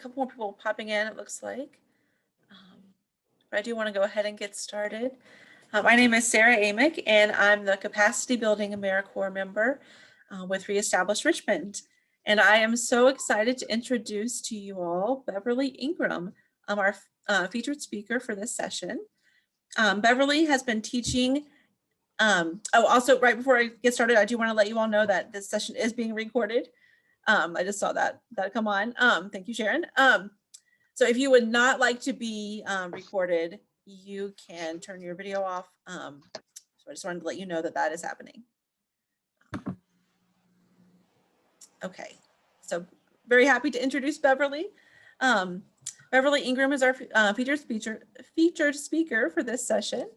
couple more people popping in, it looks like. But I do want to go ahead and get started. My name is Sarah Amick, and I'm the Capacity Building AmeriCorps member with Reestablish Richmond. And I am so excited to introduce to you all Beverly Ingram, our featured speaker for this session. Beverly has been teaching. Also, right before I get started, I do want to let you all know that this session is being recorded. I just saw that come on. Thank you, Sharon. So if you would not like to be recorded, you can turn your video off. So I just wanted to let you know that that is happening. Okay, so very happy to introduce Beverly. Beverly Ingram is our featured speaker for this session.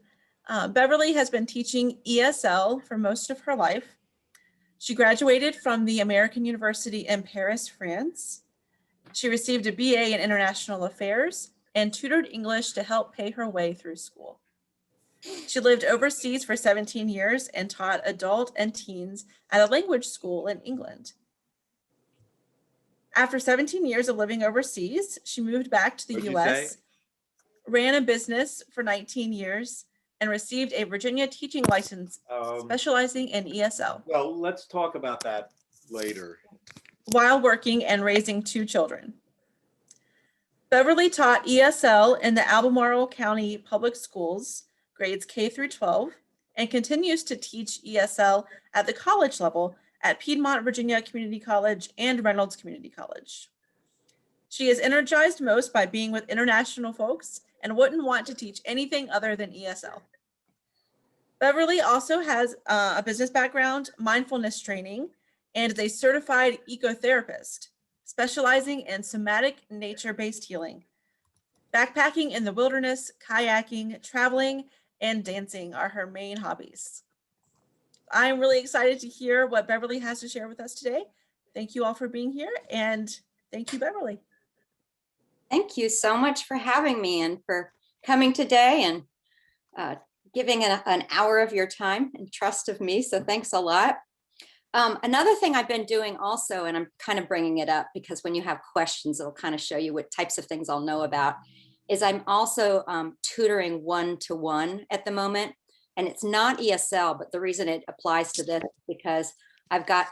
Beverly has been teaching ESL for most of her life. She graduated from the American University in Paris, France. She received a BA in International Affairs and tutored English to help pay her way through school. She lived overseas for 17 years and taught adult and teens at a language school in England. After 17 years of living overseas, she moved back to the US, ran a business for 19 years, and received a Virginia teaching license specializing in ESL. Well, let's talk about that later. While working and raising 2 children. Beverly taught ESL in the Albemarle County Public Schools, grades K through 12, and continues to teach ESL at the college level at Piedmont Virginia Community College and Reynolds Community College. She is energized most by being with international folks and wouldn't want to teach anything other than ESL. Beverly also has a business background, mindfulness training, and is a certified ecotherapist, specializing in somatic nature-based healing. Backpacking in the wilderness, kayaking, traveling, and dancing are her main hobbies. I am really excited to hear what Beverly has to share with us today. Thank you all for being here, and thank you, Beverly. Thank you so much for having me and for coming today and giving an hour of your time and trust of me, so thanks a lot. Another thing I've been doing also, and I'm kind of bringing it up because when you have questions, it'll kind of show you what types of things I'll know about, is I'm also tutoring one-to-one at the moment. And it's not ESL, but the reason it applies to this is because I've got,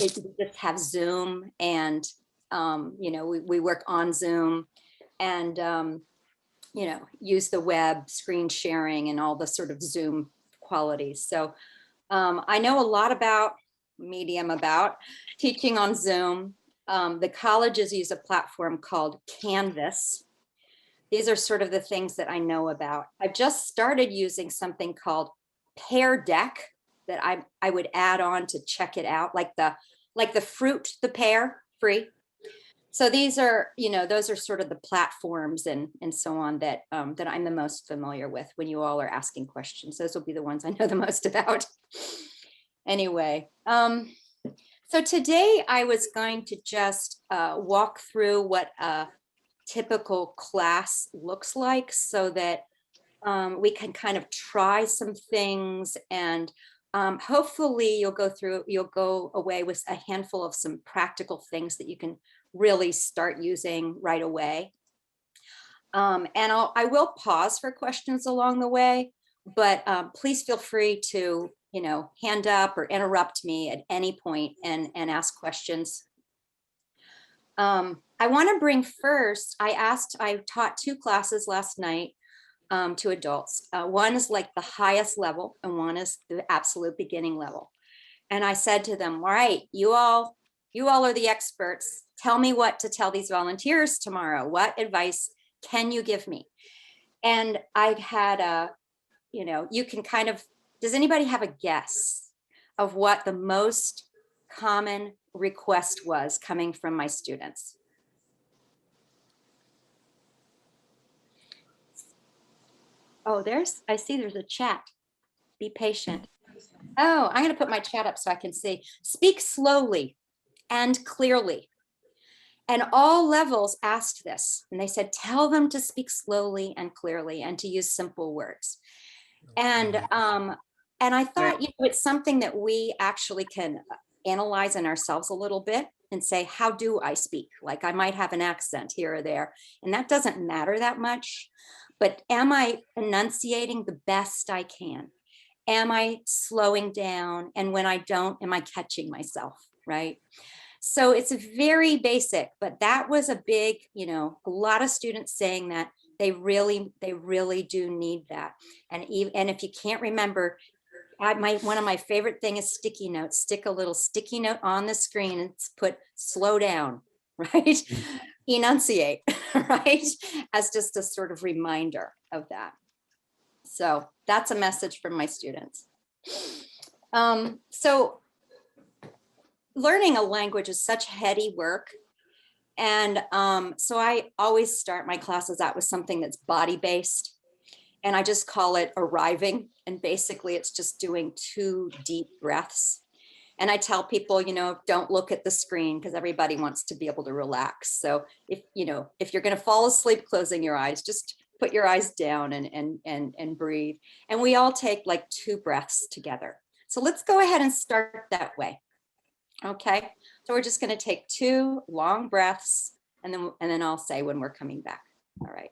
we just have Zoom and, you know, we work on Zoom and, you know, use the web, screen sharing and all the sort of Zoom qualities. So I know a lot about teaching on Zoom. The colleges use a platform called Canvas. These are sort of the things that I know about. I've just started using something called Pear Deck that I would add on to check it out, like the fruit, the pear, free. So these are, you know, those are sort of the platforms and so on that that I'm the most familiar with when you all are asking questions. Those will be the ones I know the most about. Anyway, so today I was going to just walk through what a typical class looks like so that we can kind of try some things and hopefully you'll go away with a handful of some practical things that you can really start using right away. And I will pause for questions along the way, but please feel free to, you know, hand up or interrupt me at any point and ask questions. I want to bring first, I taught 2 classes last night to adults. One is like the highest level and one is the absolute beginning level. And I said to them, all right, you all are the experts. Tell me what to tell these volunteers tomorrow. What advice can you give me? And I had you know, you can kind of, does anybody have a guess of what the most common request was coming from my students? Oh, I see there's a chat. Be patient. Oh, I'm going to put my chat up so I can see. Speak slowly and clearly. And all levels asked this. And they said, tell them to speak slowly and clearly and to use simple words. And I thought, you know, it's something that we actually can analyze in ourselves a little bit. and say, how do I speak? Like I might have an accent here or there, and that doesn't matter that much. But am I enunciating the best I can? Am I slowing down? And when I don't, am I catching myself, right? So it's a very basic, but that was a big, a lot of students saying that they really do need that. And even, and if you can't remember, one of my favorite thing is sticky notes. Stick a little sticky note on the screen and put slow down, right? Enunciate, right? As just a sort of reminder of that. So that's a message from my students. So learning a language is such heady work. And so I always start my classes out with something that's body-based. And I just call it arriving. And basically it's just doing 2 deep breaths. And I tell people, don't look at the screen because everybody wants to be able to relax. So if you're going to fall asleep closing your eyes, just put your eyes down and breathe. And we all take like 2 breaths together. So let's go ahead and start that way. Okay, so we're just going to take 2 long breaths, and then I'll say when we're coming back. All right.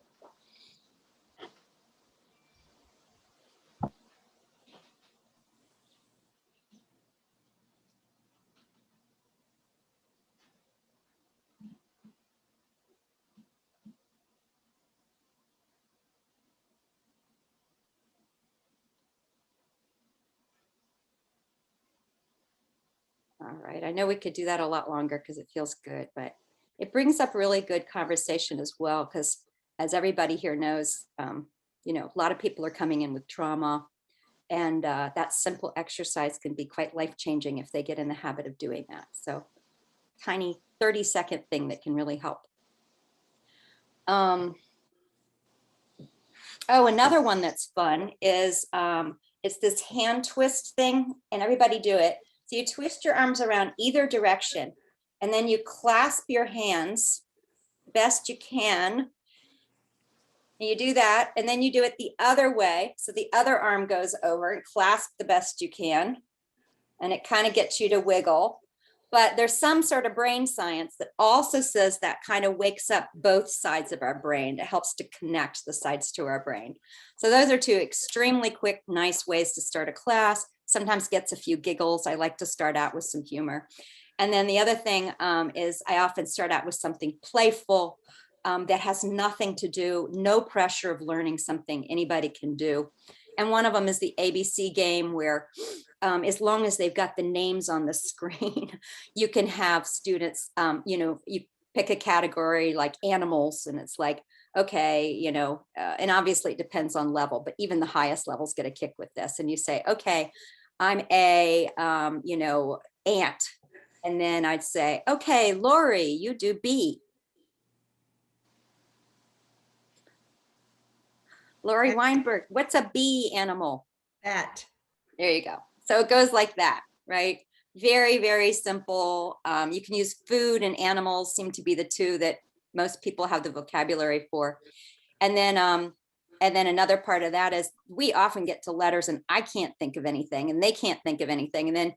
All right, I know we could do that a lot longer because it feels good, but it brings up really good conversation as well, because as everybody here knows, a lot of people are coming in with trauma, and that simple exercise can be quite life-changing if they get in the habit of doing that. So tiny 30-second thing that can really help. Oh, another one that's fun is it's this hand twist thing, and everybody do it. So you twist your arms around either direction, and then you clasp your hands best you can. And you do that, and then you do it the other way. So the other arm goes over and clasp the best you can. And it kind of gets you to wiggle. But there's some sort of brain science that also says that kind of wakes up both sides of our brain. It helps to connect the sides to our brain. So those are 2 extremely quick, nice ways to start a class. Sometimes gets a few giggles. I like to start out with some humor. And then the other thing is I often start out with something playful that has nothing to do, no pressure of learning something anybody can do. And one of them is the ABC game, where as long as they've got the names on the screen, you can have students, you pick a category like animals, and it's like, okay, and obviously it depends on level, but even the highest levels get a kick with this. And you say, okay, I'm a, ant. And then I'd say, okay, Lori, you do bee. Lori Weinberg, what's a bee animal? That. There you go. So it goes like that, right? Very, very simple. You can use food and animals, seem to be the 2 that most people have the vocabulary for. And then another part of that is we often get to letters and I can't think of anything and they can't think of anything. And then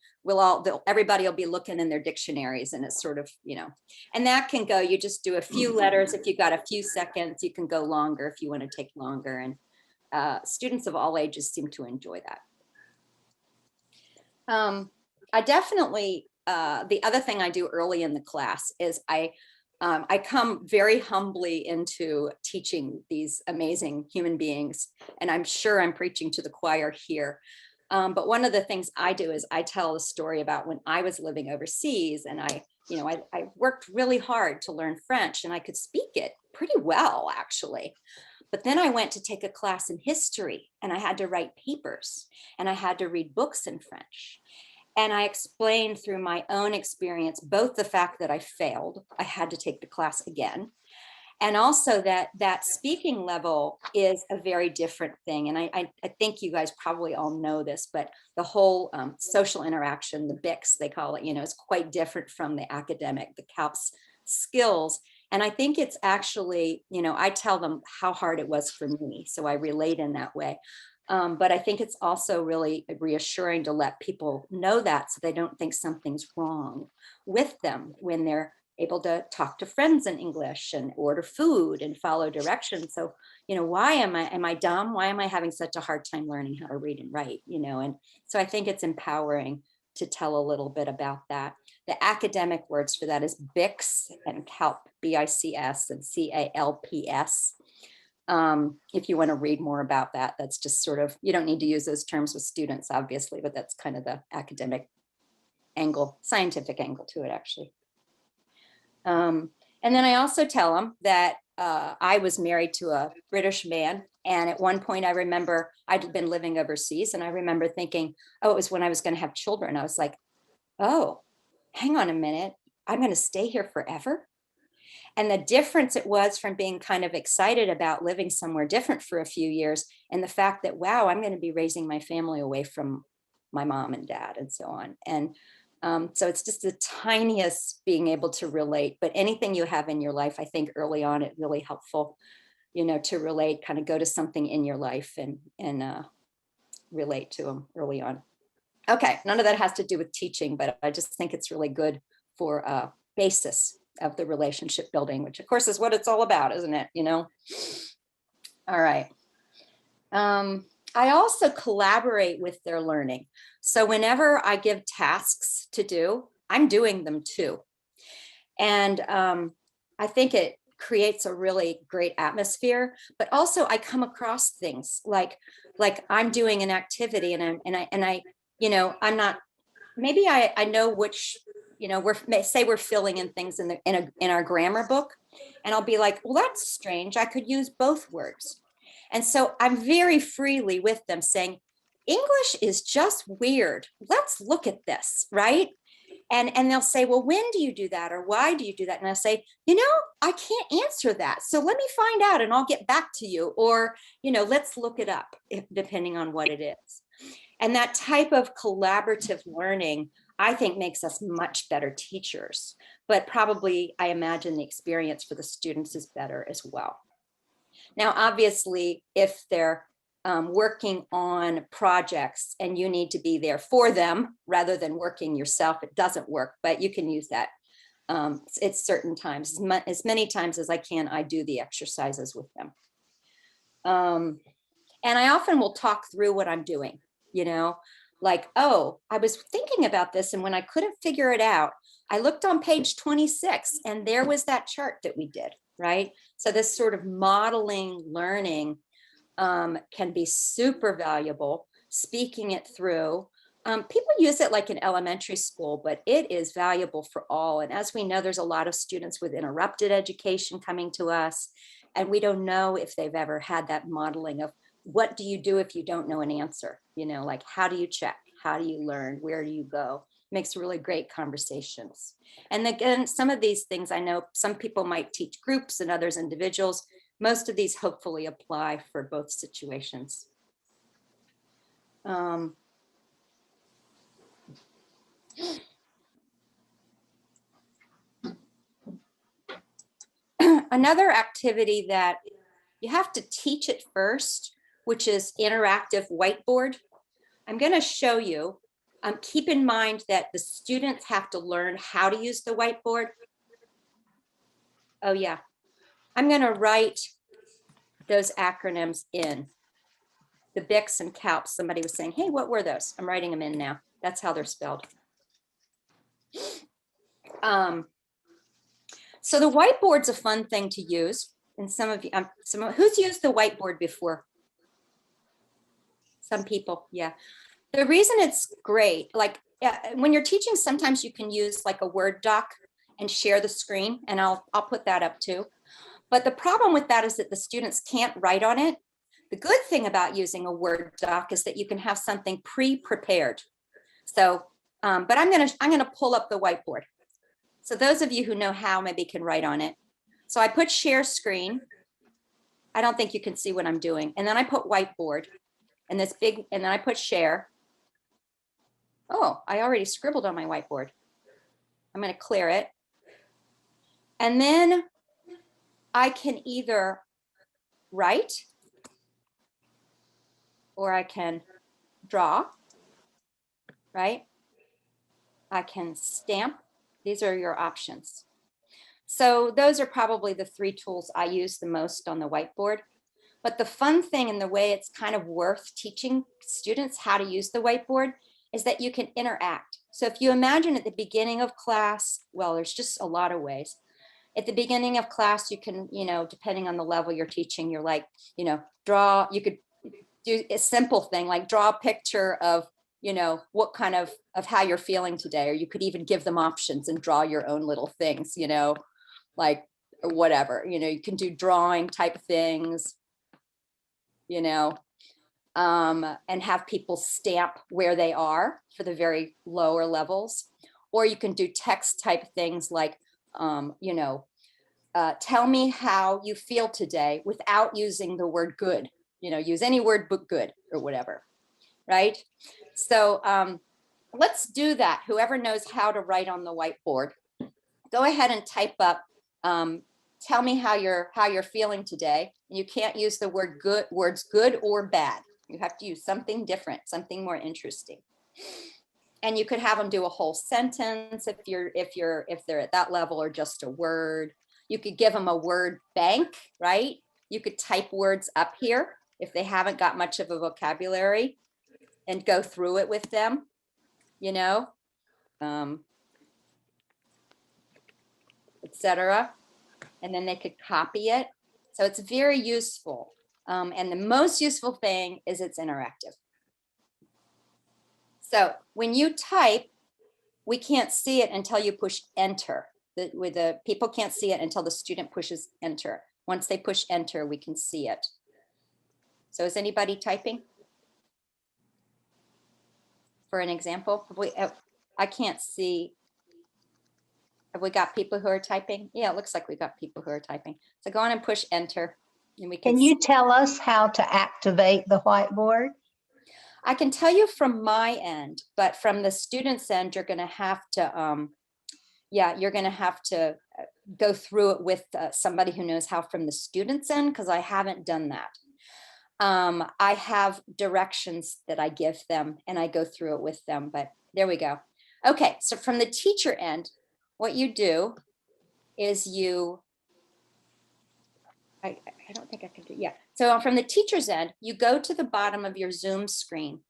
everybody will be looking in their dictionaries, and it's sort of, and that can go, you just do a few letters. If you've got a few seconds, you can go longer if you want to take longer. And students of all ages seem to enjoy that. I definitely, the other thing I do early in the class is I come very humbly into teaching these amazing human beings, and I'm sure I'm preaching to the choir here. But one of the things I do is I tell a story about when I was living overseas, and I worked really hard to learn French, and I could speak it pretty well, actually. But then I went to take a class in history, and I had to write papers, and I had to read books in French. And I explained through my own experience, both the fact that I failed, I had to take the class again, and also that speaking level is a very different thing. And I think you guys probably all know this, but the whole social interaction, the BICS, they call it, is quite different from the academic, the CALPS skills. And I think it's actually, I tell them how hard it was for me. So I relate in that way. But I think it's also really reassuring to let people know that so they don't think something's wrong with them when they're able to talk to friends in English and order food and follow directions. So, why am I dumb? Why am I having such a hard time learning how to read and write? And so I think it's empowering to tell a little bit about that. The academic words for that is BICS and CALP, BICS and CALPS. If you want to read more about that, that's just sort of, you don't need to use those terms with students, obviously, but that's kind of the academic angle, scientific angle to it, actually. And then I also tell them that I was married to a British man. And at one point, I remember I'd been living overseas, and I remember thinking, oh, it was when I was going to have children. I was like, oh, hang on a minute. I'm going to stay here forever. And the difference it was from being kind of excited about living somewhere different for a few years, and the fact that, wow, I'm going to be raising my family away from my mom and dad and so on. And so it's just the tiniest being able to relate. But anything you have in your life, I think early on, it's really helpful, to relate, kind of go to something in your life and relate to them early on. Okay, none of that has to do with teaching, but I just think it's really good for a basis of the relationship building, which of course is what it's all about, isn't it? All right. I also collaborate with their learning. So whenever I give tasks to do, I'm doing them too. And I think it creates a really great atmosphere, but also I come across things like I'm doing an activity and I I'm not, maybe I know which, we're filling in things in our grammar book, and I'll be like, well, that's strange. I could use both words. And so I'm very freely with them saying, English is just weird. Let's look at this, right? And they'll say, well, when do you do that? Or why do you do that? And I say, I can't answer that. So let me find out and I'll get back to you. Or, let's look it up, depending on what it is. And that type of collaborative learning, I think, makes us much better teachers. But probably, I imagine the experience for the students is better as well. Now, obviously, if they're working on projects and you need to be there for them rather than working yourself, it doesn't work, but you can use that. It's certain times, as many times as I can, I do the exercises with them. And I often will talk through what I'm doing, like, oh, I was thinking about this, and when I couldn't figure it out, I looked on page 26 and there was that chart that we did, right? So this sort of modeling learning can be super valuable, speaking it through. People use it like in elementary school, but it is valuable for all. And as we know, there's a lot of students with interrupted education coming to us, and we don't know if they've ever had that modeling of what do you do if you don't know an answer? Like, how do you check? How do you learn? Where do you go? Makes really great conversations. And again, some of these things, I know some people might teach groups and others individuals. Most of these hopefully apply for both situations. Another activity that you have to teach it first, which is interactive whiteboard. I'm going to show you. Keep in mind that the students have to learn how to use the whiteboard. Oh yeah, I'm going to write those acronyms in. The BICS and CALPS. Somebody was saying, hey, what were those? I'm writing them in now. That's how they're spelled. So the whiteboard's a fun thing to use. And some of you, who's used the whiteboard before? Some people, yeah. The reason it's great, like when you're teaching, sometimes you can use like a Word doc and share the screen, and I'll put that up too. But the problem with that is that the students can't write on it. The good thing about using a Word doc is that you can have something pre-prepared. So, but I'm gonna pull up the whiteboard. So those of you who know how maybe can write on it. So I put share screen. I don't think you can see what I'm doing. And then I put whiteboard and this big, and then I put share. Oh, I already scribbled on my whiteboard. I'm gonna clear it. And then I can either write or I can draw, right? I can stamp. These are your options. So those are probably the 3 tools I use the most on the whiteboard. But the fun thing and the way it's kind of worth teaching students how to use the whiteboard is that you can interact. So if you imagine at the beginning of class, well, there's just a lot of ways. At the beginning of class, you can, depending on the level you're teaching, you're like, draw, you could do a simple thing like draw a picture of, what kind of how you're feeling today. Or you could even give them options and draw your own little things, like or whatever, you can do drawing type things, and have people stamp where they are for the very lower levels. Or you can do text type things like, tell me how you feel today without using the word good, use any word but good or whatever, right? So let's do that. Whoever knows how to write on the whiteboard, go ahead and type up, tell me how you're feeling today. You can't use the words good or bad. You have to use something different, something more interesting. And you could have them do a whole sentence if they're at that level, or just a word. You could give them a word bank, right? You could type words up here if they haven't got much of a vocabulary, and go through it with them, etc. And then they could copy it. So it's very useful. And the most useful thing is it's interactive. So when you type, we can't see it until you push enter. The people can't see it until the student pushes enter. Once they push enter, we can see it. So is anybody typing? For an example, I can't see. Have we got people who are typing? Yeah, it looks like we got people who are typing. So go on and push enter. And we can you tell us how to activate the whiteboard? I can tell you from my end, but from the student's end, you're going to have to, you're going to have to go through it with somebody who knows how from the student's end, because I haven't done that. I have directions that I give them and I go through it with them, but there we go. Okay, so from the teacher end, what you do is I don't think I can do, yeah. So from the teacher's end, you go to the bottom of your Zoom screen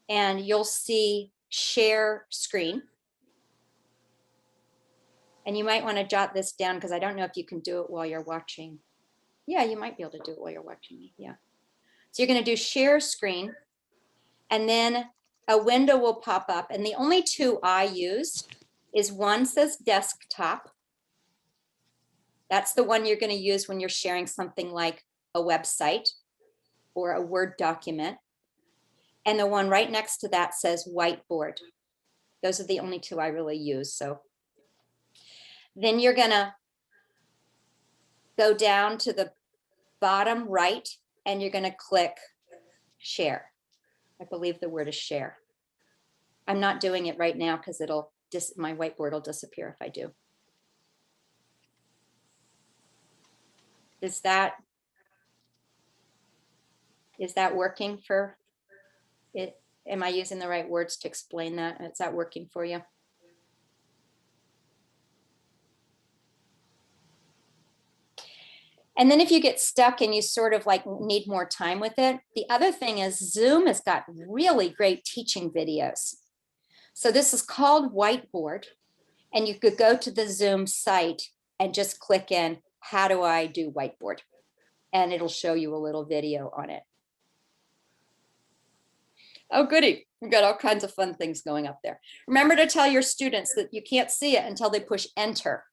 and you'll see share screen. And you might want to jot this down because I don't know if you can do it while you're watching. Yeah, you might be able to do it while you're watching me, yeah. So you're going to do share screen, and then a window will pop up. And the only 2 I use is one says desktop. That's the one you're going to use when you're sharing something like a website or a Word document. And the one right next to that says whiteboard. Those are the only 2 I really use. So then you're going to go down to the bottom right and you're going to click share. I believe the word is share. I'm not doing it right now because my whiteboard will disappear if I do. Is that working for it? Am I using the right words to explain that? Is that working for you? And then if you get stuck and you sort of like need more time with it, the other thing is Zoom has got really great teaching videos. So this is called Whiteboard, and you could go to the Zoom site and just click in, how do I do whiteboard? And it'll show you a little video on it. Oh, goody. We've got all kinds of fun things going up there. Remember to tell your students that you can't see it until they push enter.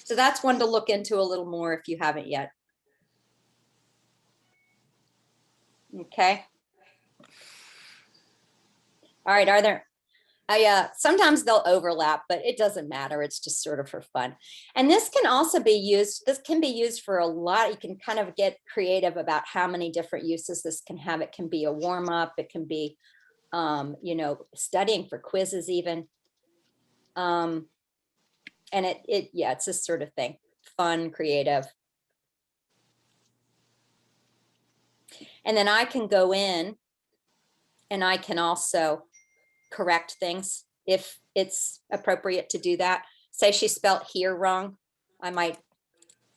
So that's one to look into a little more if you haven't yet. Okay. All right, are there, sometimes they'll overlap, but it doesn't matter. It's just sort of for fun. And this can also be used, for a lot. You can kind of get creative about how many different uses this can have. It can be a warm up. It can be, studying for quizzes even. And it's this sort of thing, fun, creative. And then I can go in and I can also correct things if it's appropriate to do that. Say she spelled here wrong. I might,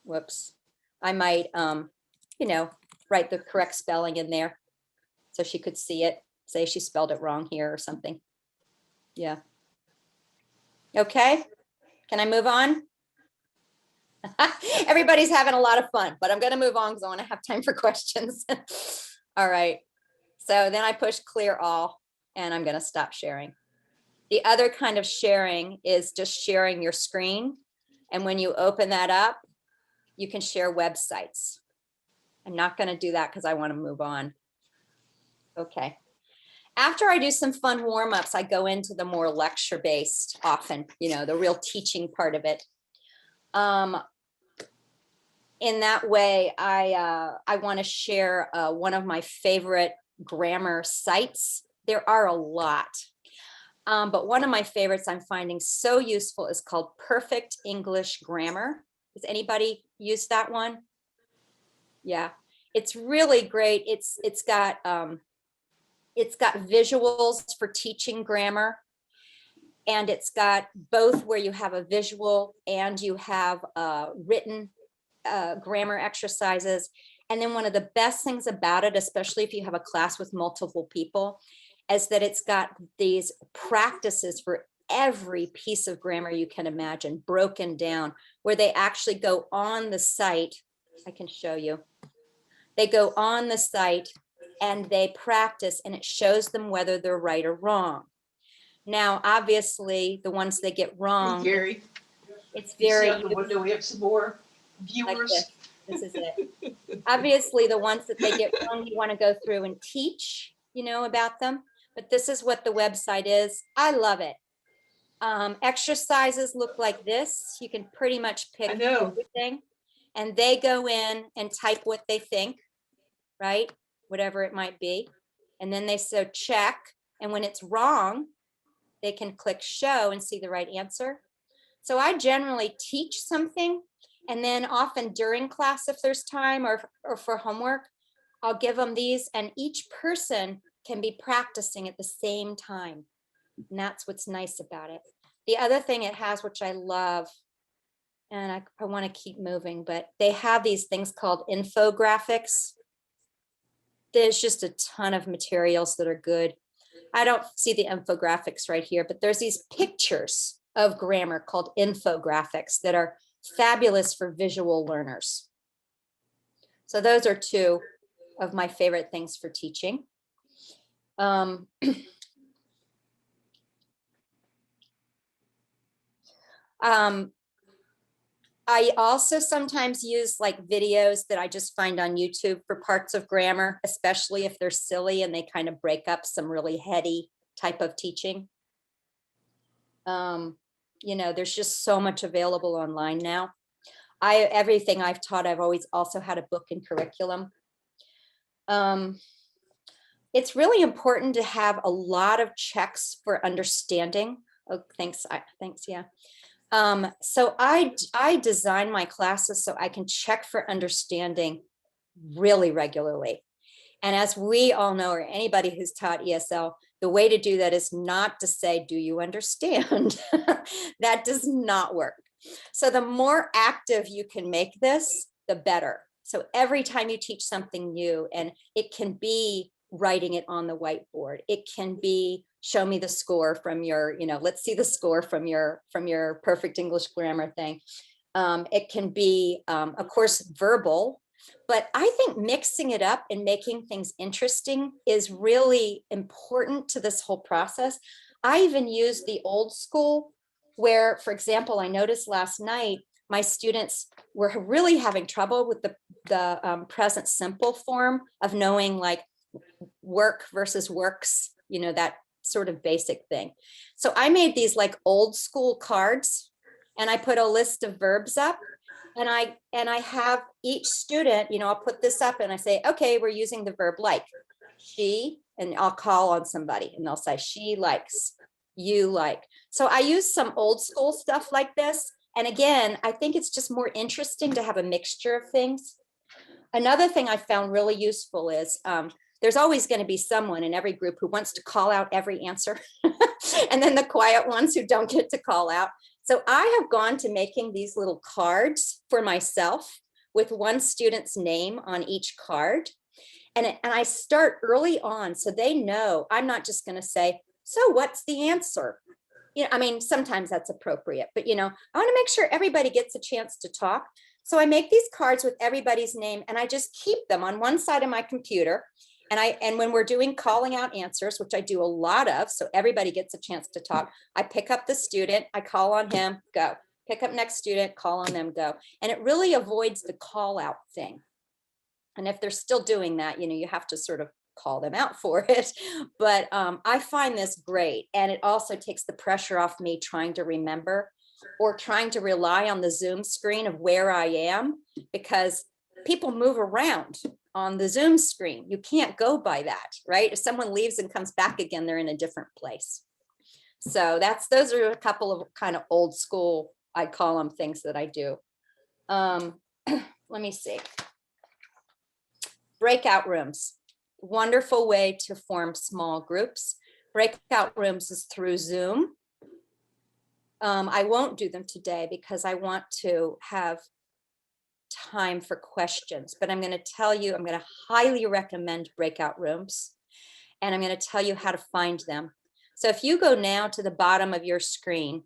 whoops, I might, you know, write the correct spelling in there so she could see it. Say she spelled it wrong here or something. Yeah. Okay. Can I move on? Everybody's having a lot of fun, but I'm going to move on because I want to have time for questions. All right. So then I push clear all, and I'm going to stop sharing. The other kind of sharing is just sharing your screen. And when you open that up, you can share websites. I'm not going to do that because I want to move on. Okay. After I do some fun warm-ups, I go into the more lecture-based often, you know, the real teaching part of it. In that way, I want to share one of my favorite grammar sites. There are a lot, but one of my favorites I'm finding so useful is called Perfect English Grammar. Has anybody used that one? Yeah, it's really great. It's got visuals for teaching grammar, and it's got both where you have a visual and you have written grammar exercises. And then one of the best things about it, especially if you have a class with multiple people, is that it's got these practices for every piece of grammar you can imagine, broken down, where they actually go on the site. I can show you. They go on the site and they practice, and it shows them whether they're right or wrong. Now, obviously, the ones they get wrong, Hey, Gary, it's you see very out the window, we have some more like viewers. this. This is it. Obviously, the ones that they get wrong, you want to go through and teach, you know, about them. But this is what the website is. I love it. Exercises look like this. You can pretty much pick I know. everything. And they go in and type what they think, right? Whatever it might be. And then they so check. And when it's wrong, they can click show and see the right answer. So I generally teach something, and then often during class, if there's time or for homework, I'll give them these, and each person can be practicing at the same time. And that's what's nice about it. The other thing it has, which I love, and I want to keep moving, but they have these things called infographics. There's just a ton of materials that are good. I don't see the infographics right here, but there's these pictures of grammar called infographics that are fabulous for visual learners. So those are two of my favorite things for teaching. I also sometimes use like videos that I just find on YouTube for parts of grammar, especially if they're silly and they kind of break up some really heady type of teaching. You know, there's just so much available online now. Everything I've taught, I've always also had a book and curriculum. It's really important to have a lot of checks for understanding. Oh, thanks. Thanks. Yeah. So I design my classes so I can check for understanding really regularly. And as we all know, or anybody who's taught ESL, the way to do that is not to say, do you understand? That does not work. So the more active you can make this, the better. So every time you teach something new, and it can be writing it on the whiteboard, it can be show me the score from your, you know, let's see the score from your perfect English grammar thing. It can be, of course, verbal. But I think mixing it up and making things interesting is really important to this whole process. I even use the old school where, for example, I noticed last night, my students were really having trouble with the present simple form of knowing like work versus works, you know, that sort of basic thing. So I made these like old school cards, and I put a list of verbs up. And I have each student, you know, I'll put this up and I say, okay, we're using the verb like. She, and I'll call on somebody and they'll say, she likes, you like. So I use some old school stuff like this. And again, I think it's just more interesting to have a mixture of things. Another thing I found really useful is there's always going to be someone in every group who wants to call out every answer, and then the quiet ones who don't get to call out. So I have gone to making these little cards for myself with one student's name on each card. And I start early on so they know I'm not just going to say, so what's the answer? I mean, sometimes that's appropriate, but I want to make sure everybody gets a chance to talk. So I make these cards with everybody's name and I just keep them on one side of my computer. And when we're doing calling out answers, which I do a lot of, so everybody gets a chance to talk, I pick up the student, I call on him, go. Pick up next student, call on them, go. And it really avoids the call out thing. And if they're still doing that, you have to sort of call them out for it. But I find this great. And it also takes the pressure off me trying to remember or trying to rely on the Zoom screen of where I am, because people move around on the Zoom screen. You can't go by that, right? If someone leaves and comes back again, they're in a different place. So those are a couple of kind of old school, I call them, things that I do. Let me see. Breakout rooms, wonderful way to form small groups. Breakout rooms is through Zoom. I won't do them today because I want to have time for questions, but I'm going to tell you, I'm going to highly recommend breakout rooms, and I'm going to tell you how to find them. So if you go now to the bottom of your screen,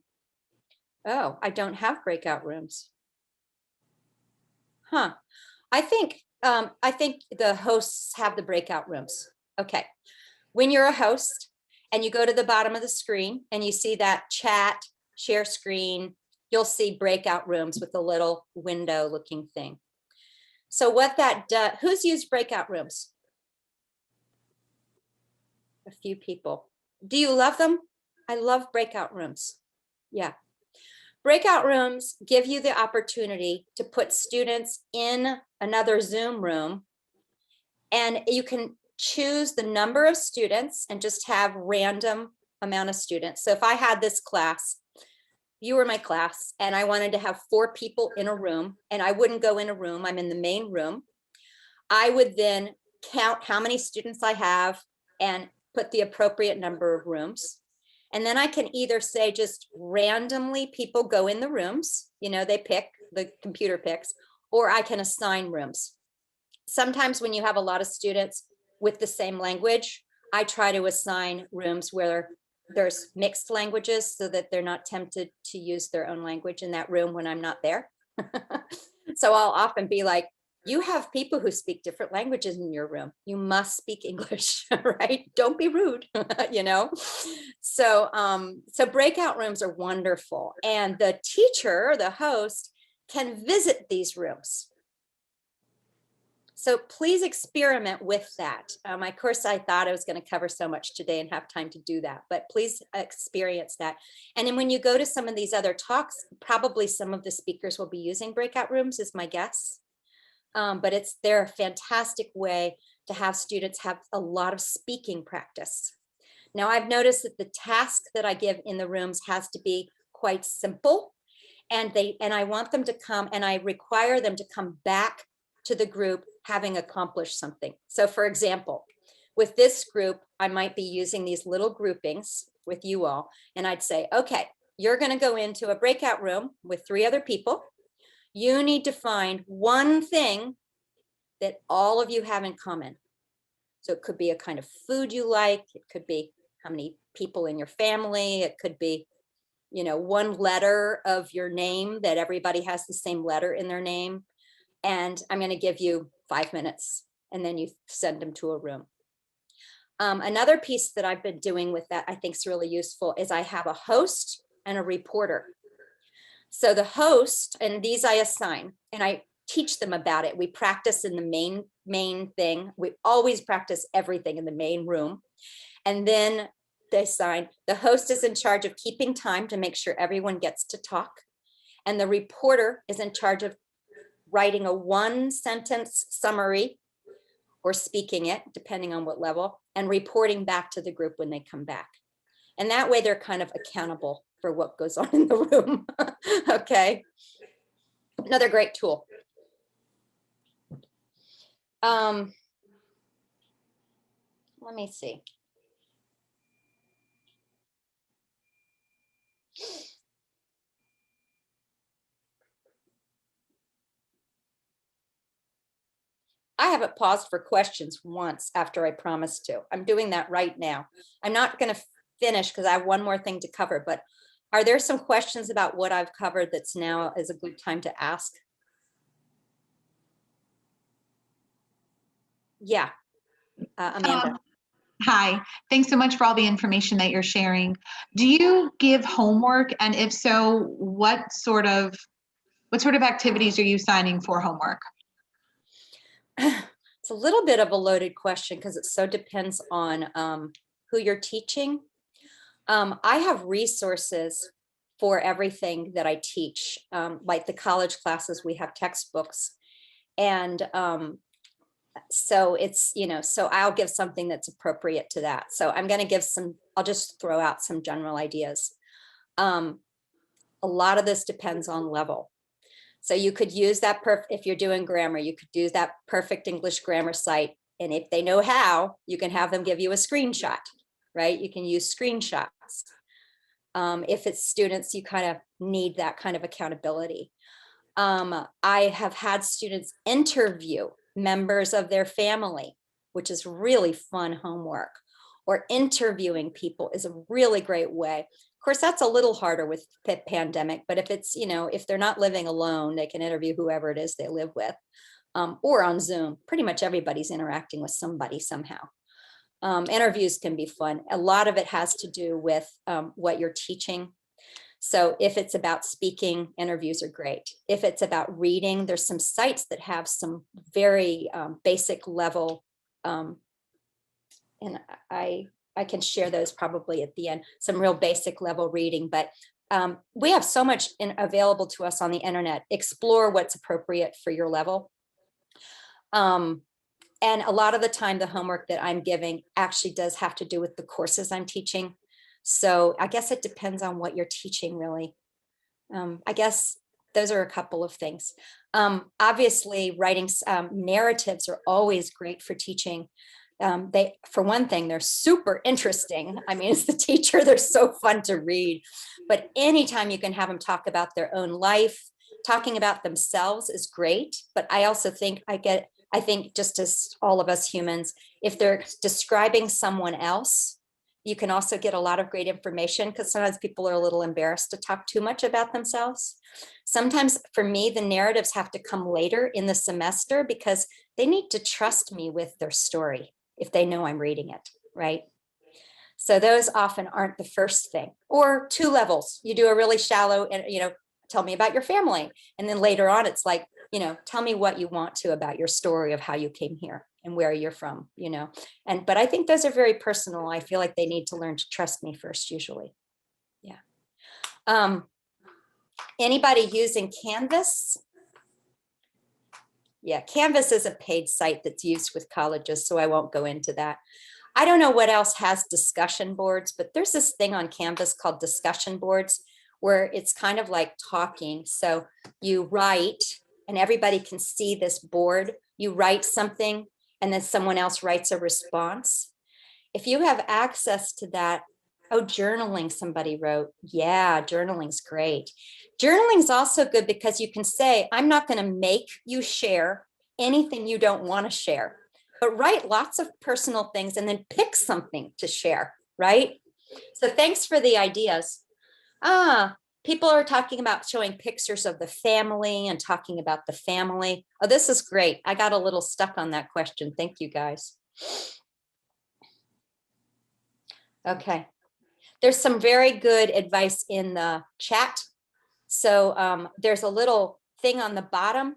oh, I don't have breakout rooms. Huh. I think the hosts have the breakout rooms. Okay. When you're a host and you go to the bottom of the screen and you see that chat, share screen, you'll see breakout rooms with a little window looking thing. So what that does, who's used breakout rooms? A few people. Do you love them? I love breakout rooms. Yeah. Breakout rooms give you the opportunity to put students in another Zoom room, and you can choose the number of students and just have random amount of students. So if I had this class, you were my class, and I wanted to have 4 people in a room, and I wouldn't go in a room, I'm in the main room. I would then count how many students I have and put the appropriate number of rooms. And then I can either say just randomly people go in the rooms, they pick, the computer picks, or I can assign rooms. Sometimes when you have a lot of students with the same language, I try to assign rooms where there's mixed languages so that they're not tempted to use their own language in that room when I'm not there. So I'll often be like, you have people who speak different languages in your room. You must speak English, right? Don't be rude, So breakout rooms are wonderful. And the teacher, the host, can visit these rooms. So please experiment with that. Of course, I thought I was going to cover so much today and have time to do that, but please experience that. And then when you go to some of these other talks, probably some of the speakers will be using breakout rooms, is my guess. But they're a fantastic way to have students have a lot of speaking practice. Now, I've noticed that the task that I give in the rooms has to be quite simple, and I want them to come, and I require them to come back to the group having accomplished something. So for example, with this group, I might be using these little groupings with you all, and I'd say, okay, you're going to go into a breakout room with 3 other people. You need to find one thing that all of you have in common. So it could be a kind of food you like. It could be how many people in your family. It could be, one letter of your name that everybody has the same letter in their name. And I'm going to give you 5 minutes, and then you send them to a room. Another piece that I've been doing with that I think is really useful is I have a host and a reporter. So the host, and these I assign, and I teach them about it. We practice in the main thing. We always practice everything in the main room. And then they assign, the host is in charge of keeping time to make sure everyone gets to talk. And the reporter is in charge of writing a 1-sentence summary or speaking it, depending on what level, and reporting back to the group when they come back. And that way they're kind of accountable for what goes on in the room. Okay. Another great tool. Let me see. I haven't paused for questions once after I promised to. I'm doing that right now. I'm not going to finish because I have one more thing to cover, but are there some questions about what I've covered that's now is a good time to ask? Yeah, Amanda. Hi, thanks so much for all the information that you're sharing. Do you give homework? And if so, what sort of activities are you signing for homework? It's a little bit of a loaded question because it so depends on who you're teaching. I have resources for everything that I teach, like the college classes, we have textbooks. And so it's, so I'll give something that's appropriate to that. So I'm going to give I'll just throw out some general ideas. A lot of this depends on level. So you could use that if you're doing grammar, you could use that perfect English grammar site. And if they know how, you can have them give you a screenshot, right? You can use screenshots. If it's students, you kind of need that kind of accountability. I have had students interview members of their family, which is really fun homework, or interviewing people is a really great way. Of course, that's a little harder with the pandemic, but if it's, if they're not living alone, they can interview whoever it is they live with, or on Zoom. Pretty much everybody's interacting with somebody somehow. Interviews can be fun. A lot of it has to do with what you're teaching. So if it's about speaking, interviews are great. If it's about reading, there's some sites that have some very basic level, and I can share those probably at the end, some real basic level reading, but we have so much available to us on the internet. Explore what's appropriate for your level. And a lot of the time, the homework that I'm giving actually does have to do with the courses I'm teaching. So I guess it depends on what you're teaching, really. I guess those are a couple of things. Obviously, writing narratives are always great for teaching. For one thing, they're super interesting. I mean, as the teacher, they're so fun to read. But anytime you can have them talk about their own life, talking about themselves is great. But I also think I think just as all of us humans, if they're describing someone else, you can also get a lot of great information because sometimes people are a little embarrassed to talk too much about themselves. Sometimes for me, the narratives have to come later in the semester because they need to trust me with their story if they know I'm reading it, right? So those often aren't the first thing. Or two levels. You do a really shallow, and tell me about your family. And then later on, it's like, tell me what you want to about your story of how you came here and where you're from, but I think those are very personal. I feel like they need to learn to trust me first, usually. Yeah. Anybody using Canvas? Yeah, Canvas is a paid site that's used with colleges, so I won't go into that. I don't know what else has discussion boards, but there's this thing on Canvas called discussion boards where it's kind of like talking. So you write and everybody can see this board. You write something and then someone else writes a response. If you have access to that, journaling, somebody wrote. Yeah, journaling's great. Journaling's also good because you can say, I'm not going to make you share anything you don't want to share, but write lots of personal things and then pick something to share, right? So thanks for the ideas. People are talking about showing pictures of the family and talking about the family. Oh, this is great. I got a little stuck on that question. Thank you, guys. Okay. There's some very good advice in the chat. So there's a little thing on the bottom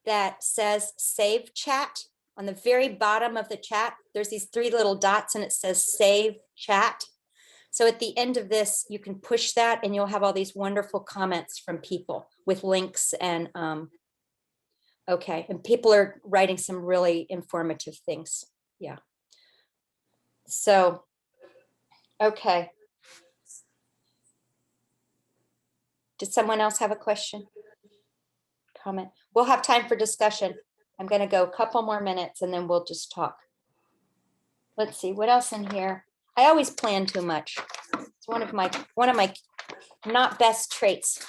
that says save chat. On the very bottom of the chat, there's these three little dots and it says save chat. So at the end of this, you can push that and you'll have all these wonderful comments from people with links and okay. And people are writing some really informative things. Yeah. So, okay. Did someone else have a question? Comment? We'll have time for discussion. I'm going to go a couple more minutes and then we'll just talk. Let's see what else in here. I always plan too much. It's one of my not best traits.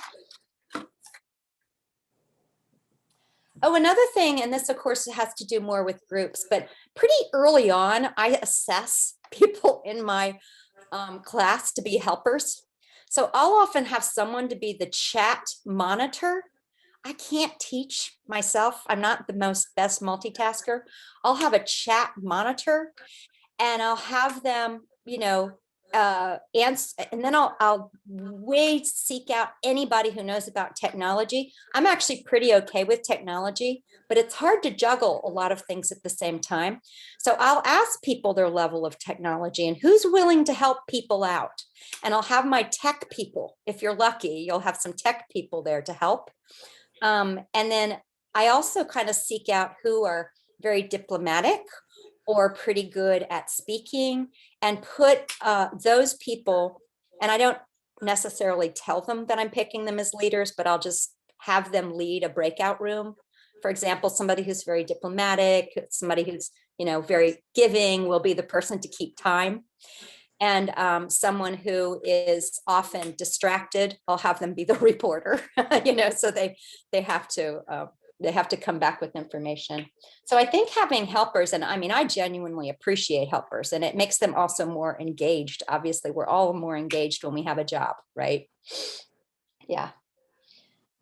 Oh, another thing, and this of course has to do more with groups, but pretty early on, I assess people in my class to be helpers. So I'll often have someone to be the chat monitor. I can't teach myself. I'm not the best multitasker. I'll have a chat monitor and I'll have them, answer, and then I'll seek out anybody who knows about technology. I'm actually pretty okay with technology, but it's hard to juggle a lot of things at the same time. So I'll ask people their level of technology and who's willing to help people out. And I'll have my tech people. If you're lucky, you'll have some tech people there to help. And then I also kind of seek out who are very diplomatic or pretty good at speaking, and put those people, and I don't necessarily tell them that I'm picking them as leaders, but I'll just have them lead a breakout room. For example, somebody who's very diplomatic, somebody who's, very giving will be the person to keep time. And someone who is often distracted, I'll have them be the reporter, so they have to come back with information. So I think having helpers, and I mean, I genuinely appreciate helpers, and it makes them also more engaged. Obviously, we're all more engaged when we have a job, right? Yeah.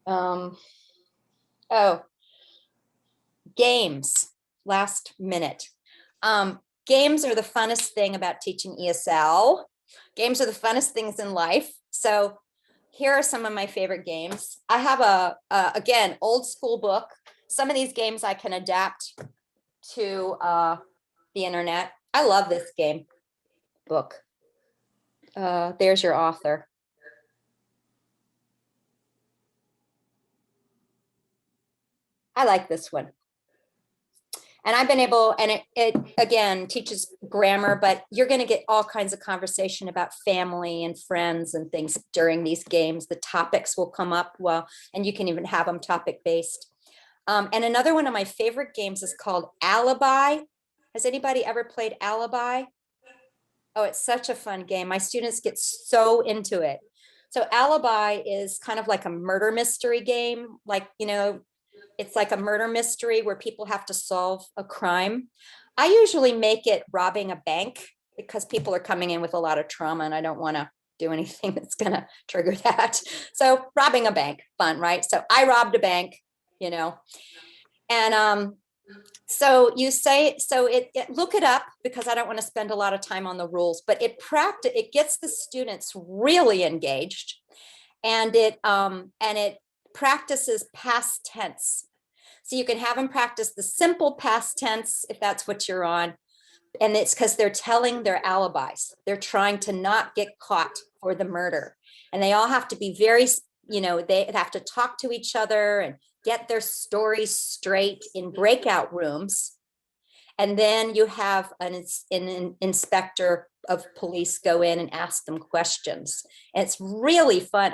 Oh, games, last minute. Games are the funnest thing about teaching ESL. Games are the funnest things in life. So here are some of my favorite games. I have again, old school book. Some of these games I can adapt to the internet. I love this game book. There's your author. I like this one. And I've been able, and it again teaches grammar, but you're going to get all kinds of conversation about family and friends and things during these games. The topics will come up well, and you can even have them topic based. And another one of my favorite games is called Alibi. Has anybody ever played Alibi? Oh, it's such a fun game. My students get so into it. So Alibi is kind of like a murder mystery game, like, it's like a murder mystery where people have to solve a crime. I usually make it robbing a bank because people are coming in with a lot of trauma and I don't want to do anything that's going to trigger that. So robbing a bank, fun, right? So I robbed a bank, and so you say, so look it up because I don't want to spend a lot of time on the rules, but it gets the students really engaged, and it practices past tense. So you can have them practice the simple past tense if that's what you're on. And it's because they're telling their alibis. They're trying to not get caught for the murder. And they all have to be very, they have to talk to each other and get their stories straight in breakout rooms. And then you have an inspector of police go in and ask them questions. And it's really fun.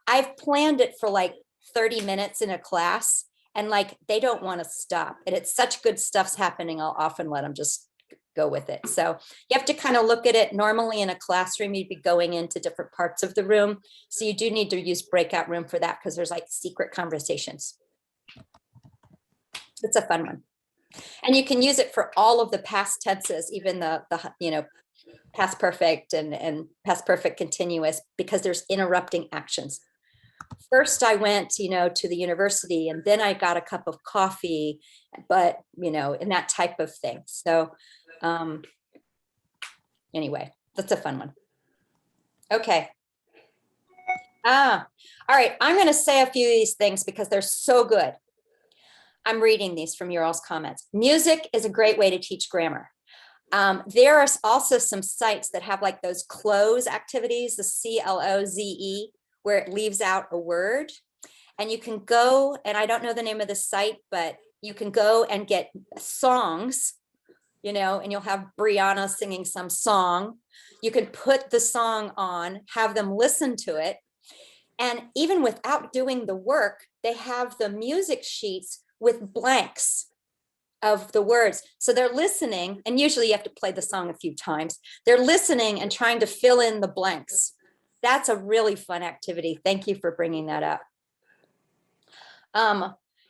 I've planned it for like 30 minutes in a class, and like they don't want to stop, and it's such good stuff's happening. I'll often let them just go with it. So you have to kind of look at it. Normally in a classroom you'd be going into different parts of the room, so you do need to use breakout room for that because there's like secret conversations. It's a fun one, and you can use it for all of the past tenses, even the past perfect and past perfect continuous, because there's interrupting actions. First, I went, to the university, and then I got a cup of coffee, but, and that type of thing. So anyway, that's a fun one. Okay. All right. I'm going to say a few of these things because they're so good. I'm reading these from your all's comments. Music is a great way to teach grammar. There are also some sites that have like those close activities, the CLOZE, where it leaves out a word, and you can go, and I don't know the name of the site, but you can go and get songs, and you'll have Brianna singing some song. You can put the song on, have them listen to it. And even without doing the work, they have the music sheets with blanks. of the words. So they're listening, and usually you have to play the song a few times. They're listening and trying to fill in the blanks. That's a really fun activity. Thank you for bringing that up.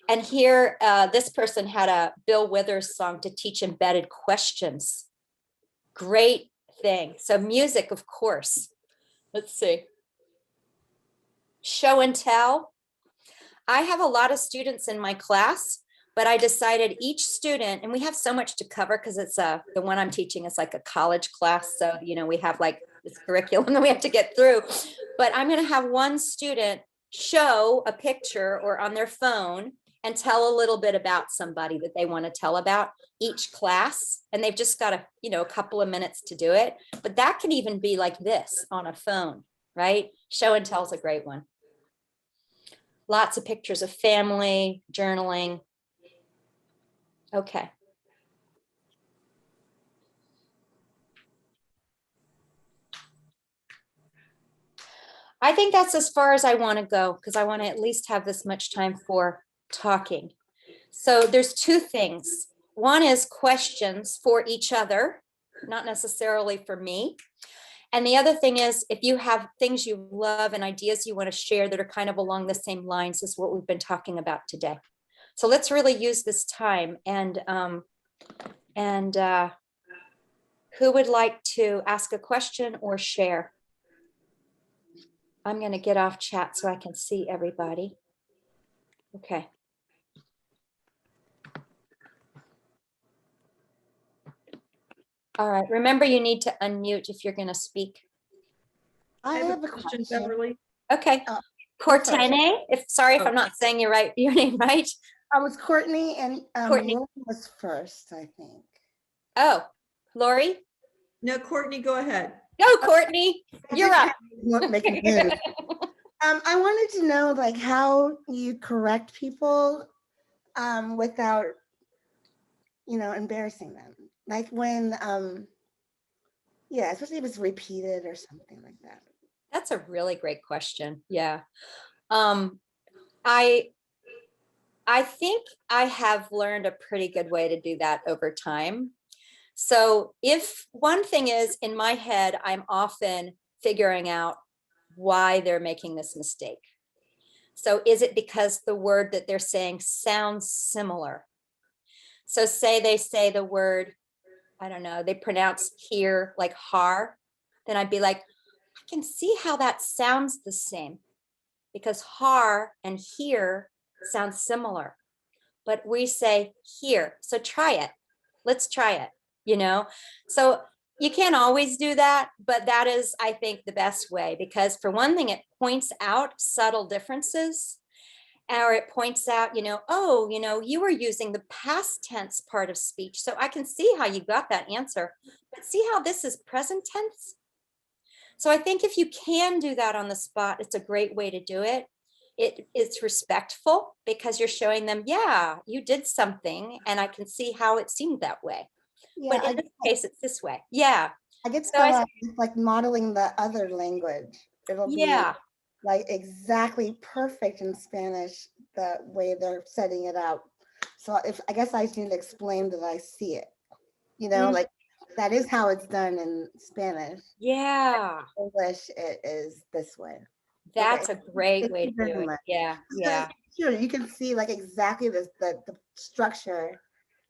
And here, this person had a Bill Withers song to teach embedded questions. Great thing. So music, of course. Let's see. Show and tell. I have a lot of students in my class, but I decided each student, and we have so much to cover because it's the one I'm teaching is like a college class. So, you know, we have like this curriculum that we have to get through, but I'm going to have one student show a picture or on their phone and tell a little bit about somebody that they want to tell about each class. And they've just got a couple of minutes to do it, but that can even be like this on a phone, right? Show and tell is a great one. Lots of pictures of family, journaling. Okay. I think that's as far as I want to go because I want to at least have this much time for talking. So there's two things. One is questions for each other, not necessarily for me. And the other thing is if you have things you love and ideas you want to share that are kind of along the same lines as what we've been talking about today. So let's really use this time. And who would like to ask a question or share? I'm going to get off chat so I can see everybody. Okay. All right. Remember, you need to unmute if you're going to speak. I have a question. Beverly. Okay. Oh, Cortene, sorry if I'm not saying your name right. I was Courtney and Courtney. Lauren was first, I think. Oh, Lori. No, Courtney, go ahead. Go, Courtney. You're up. Making moves. I wanted to know like how you correct people without, embarrassing them. Like when, especially if it's repeated or something like that. That's a really great question. Yeah. I think I have learned a pretty good way to do that over time. So if one thing is in my head, I'm often figuring out why they're making this mistake. So is it because the word that they're saying sounds similar? So say they say the word, I don't know, they pronounce here like har, then I'd be like, I can see how that sounds the same because har and here sound similar, but we say here. So try it. Let's try it, So you can't always do that, but that is, I think, the best way because for one thing, it points out subtle differences or it points out, you were using the past tense part of speech. So I can see how you got that answer, but see how this is present tense? So I think if you can do that on the spot, it's a great way to do it. It's respectful because you're showing them, yeah, you did something and I can see how it seemed that way. Yeah, But in this case, it's this way. Yeah. I get So I- like modeling the other language. It'll Yeah. be like exactly perfect in Spanish, the way they're setting it out. So I guess I need to explain that I see it, like that is how it's done in Spanish. Yeah. English, it is this way. That's Okay. a great Thank way you to very do it. much. Yeah. So, Yeah. Sure, you can see like exactly the structure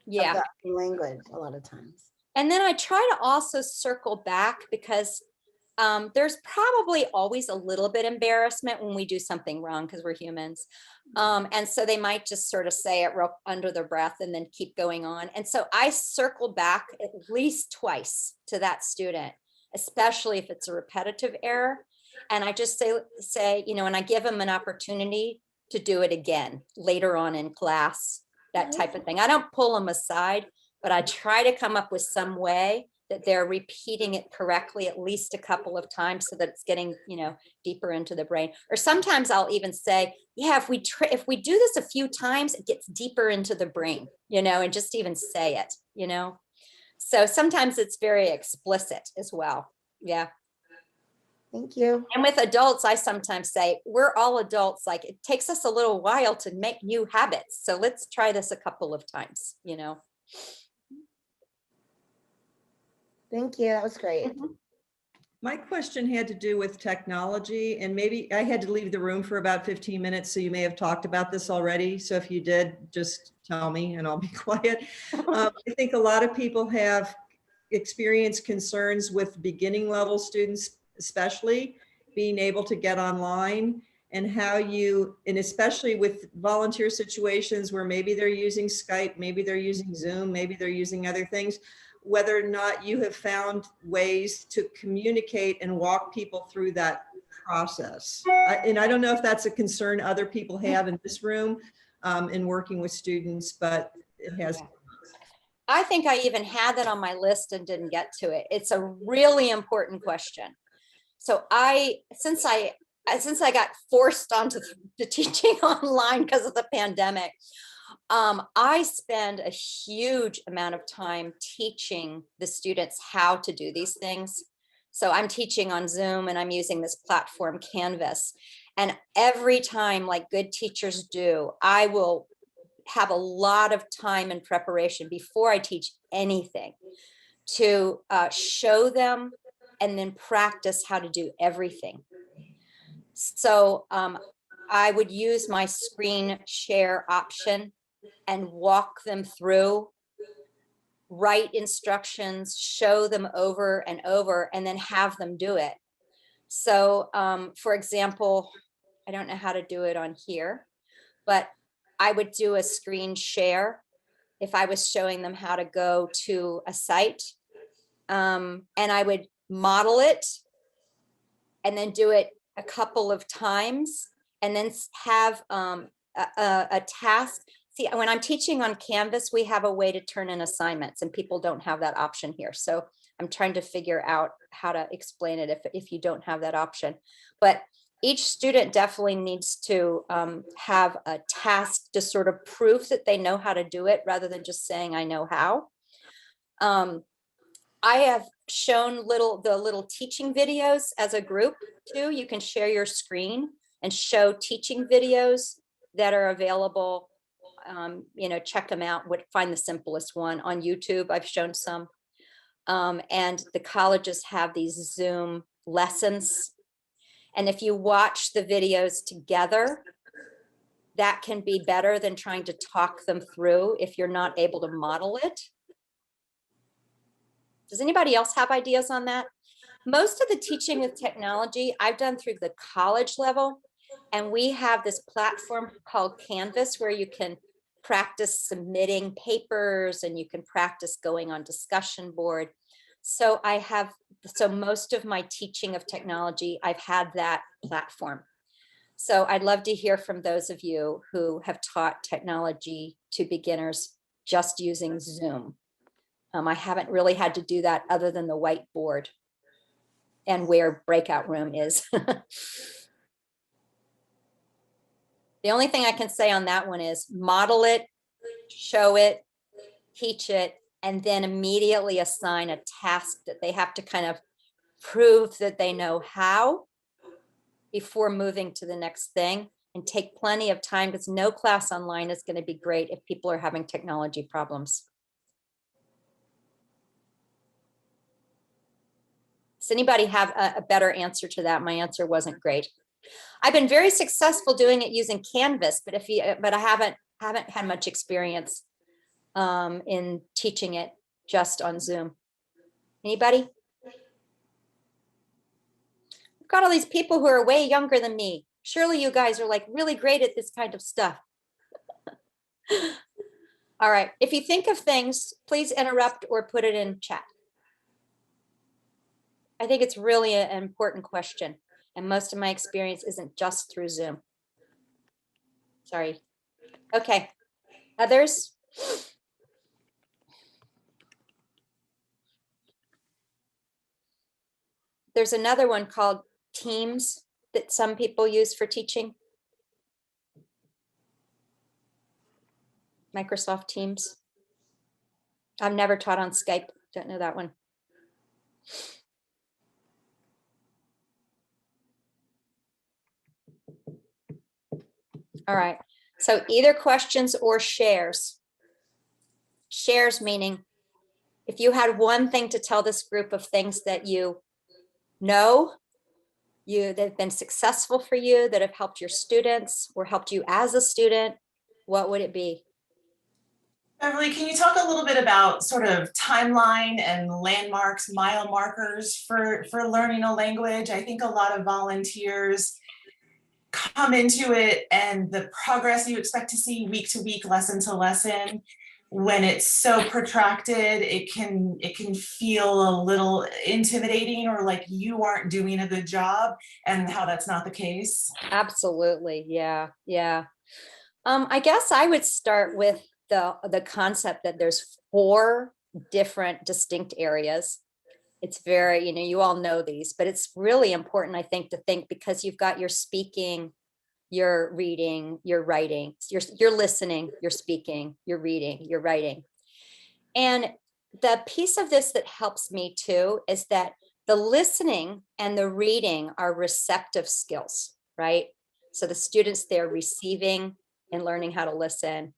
Yeah. of the language a lot of times. And then I try to also circle back because there's probably always a little bit embarrassment when we do something wrong because we're humans. And so they might just sort of say it real under their breath and then keep going on. And so I circle back at least twice to that student, especially if it's a repetitive error. And I just say, and I give them an opportunity to do it again later on in class, that type of thing. I don't pull them aside, but I try to come up with some way that they're repeating it correctly at least a couple of times so that it's getting, deeper into the brain. Or sometimes I'll even say, yeah, if we do this a few times, it gets deeper into the brain, and just even say it, So sometimes it's very explicit as well. Yeah. Thank you. And with adults, I sometimes say, we're all adults. Like it takes us a little while to make new habits. So let's try this a couple of times, Thank you. That was great. My question had to do with technology, and maybe I had to leave the room for about 15 minutes, so you may have talked about this already. So if you did, just tell me and I'll be quiet. I think a lot of people have experienced concerns with beginning level students, especially being able to get online, and how you, and especially with volunteer situations where maybe they're using Skype, maybe they're using Zoom, maybe they're using other things, whether or not you have found ways to communicate and walk people through that process. And I don't know if that's a concern other people have in this room in working with students, but it has. I think I even had that on my list and didn't get to it. It's a really important question. So since I got forced onto the teaching online because of the pandemic, I spend a huge amount of time teaching the students how to do these things. So I'm teaching on Zoom and I'm using this platform Canvas. And every time, like good teachers do, I will have a lot of time and preparation before I teach anything to show them and then practice how to do everything. So I would use my screen share option and walk them through, write instructions, show them over and over, and then have them do it. So for example, I don't know how to do it on here, but I would do a screen share if I was showing them how to go to a site, and I would model it and then do it a couple of times and then have a task. See, when I'm teaching on Canvas, we have a way to turn in assignments and people don't have that option here. So I'm trying to figure out how to explain it if you don't have that option. But each student definitely needs to have a task to sort of prove that they know how to do it rather than just saying, I know how. I have shown the little teaching videos as a group too. You can share your screen and show teaching videos that are available. Check them out, find the simplest one on YouTube. I've shown some. And the colleges have these Zoom lessons. And if you watch the videos together, that can be better than trying to talk them through if you're not able to model it. Does anybody else have ideas on that? Most of the teaching with technology I've done through the college level, and we have this platform called Canvas where you can practice submitting papers and you can practice going on discussion board. So most of my teaching of technology, I've had that platform. So I'd love to hear from those of you who have taught technology to beginners just using Zoom. I haven't really had to do that other than the whiteboard and where Breakout Room is. The only thing I can say on that one is model it, show it, teach it, and then immediately assign a task that they have to kind of prove that they know how before moving to the next thing, and take plenty of time because no class online is going to be great if people are having technology problems. Does anybody have a better answer to that? My answer wasn't great. I've been very successful doing it using Canvas, but I haven't had much experience in teaching it just on Zoom. Anybody? I've got all these people who are way younger than me. Surely you guys are like really great at this kind of stuff. All right, if you think of things, please interrupt or put it in chat. I think it's really an important question, and most of my experience isn't just through Zoom. Sorry. Okay, others? There's another one called Teams that some people use for teaching. Microsoft Teams. I've never taught on Skype, don't know that one. All right, so either questions or shares. Shares meaning if you had one thing to tell this group of things that you know, that have been successful for you, that have helped your students or helped you as a student, what would it be? Beverly, can you talk a little bit about sort of timeline and landmarks, mile markers for learning a language? I think a lot of volunteers come into it and the progress you expect to see week to week, lesson to lesson, when it's so protracted, it can feel a little intimidating or like you aren't doing a good job, and how that's not the case. Absolutely. Yeah. Yeah. I guess I would start with the concept that there's 4 different distinct areas. It's very, you all know these, but it's really important, I think, to think because you've got your speaking, your reading, your writing, you're listening, you're speaking, you're reading, you're writing. And the piece of this that helps me too is that the listening and the reading are receptive skills, right? So the students, they're receiving and learning how to listen.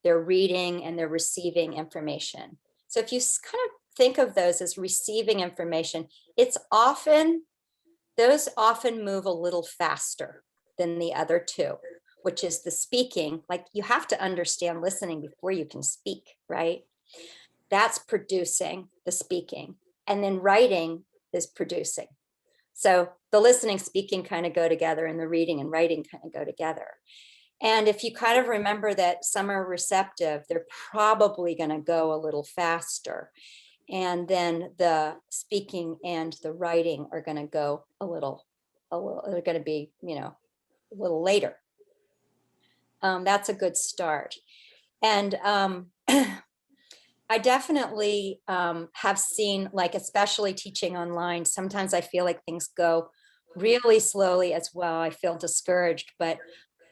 They're reading and they're receiving information. So if you kind of think of those as receiving information, those often move a little faster than the other 2, which is the speaking. Like you have to understand listening before you can speak, right? That's producing the speaking. And then writing is producing. So the listening, speaking kind of go together, and the reading and writing kind of go together. And if you kind of remember that some are receptive, they're probably going to go a little faster. And then the speaking and the writing are going to go they're going to be, a little later. That's a good start. And I definitely have seen, like, especially teaching online, sometimes I feel like things go really slowly as well. I feel discouraged, but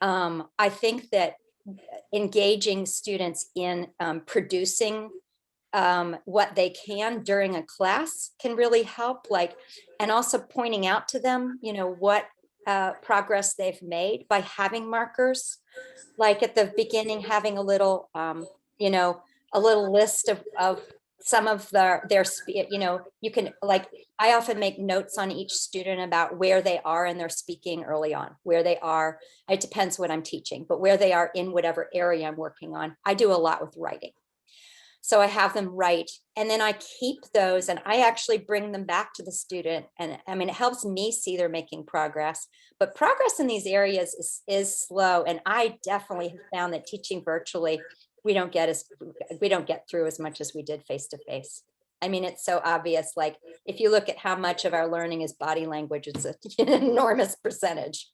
I think that engaging students in producing what they can during a class can really help, and also pointing out to them, what progress they've made by having markers, like at the beginning, having a little, a little list of some of you can, I often make notes on each student about where they are in their speaking early on, where they are. It depends what I'm teaching, but where they are in whatever area I'm working on. I do a lot with writing. So I have them write, and then I keep those and I actually bring them back to the student. And I mean, it helps me see they're making progress, but progress in these areas is slow. And I definitely have found that teaching virtually, we don't get through as much as we did face to face. I mean, it's so obvious. Like if you look at how much of our learning is body language, it's an enormous percentage.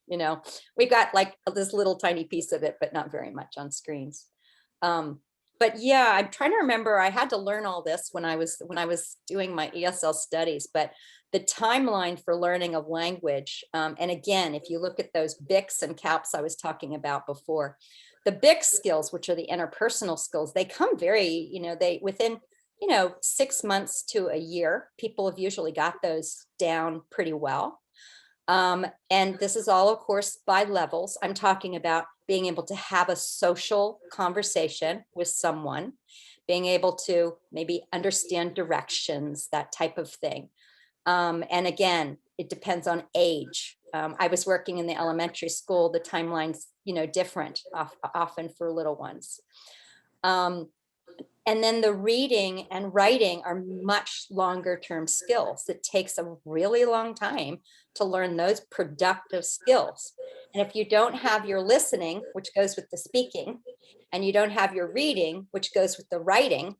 We've got like this little tiny piece of it, but not very much on screens. But yeah, I'm trying to remember, I had to learn all this when I was doing my ESL studies, but the timeline for learning of language, and again, if you look at those BICS and CAPS I was talking about before, the BICS skills, which are the interpersonal skills, they come very, within 6 months to a year, people have usually got those down pretty well. And this is all, of course, by levels. I'm talking about being able to have a social conversation with someone, being able to maybe understand directions, that type of thing. And again, it depends on age. I was working in the elementary school, the timeline's, different often for little ones. And then the reading and writing are much longer term skills. It takes a really long time to learn those productive skills. And if you don't have your listening, which goes with the speaking, and you don't have your reading, which goes with the writing,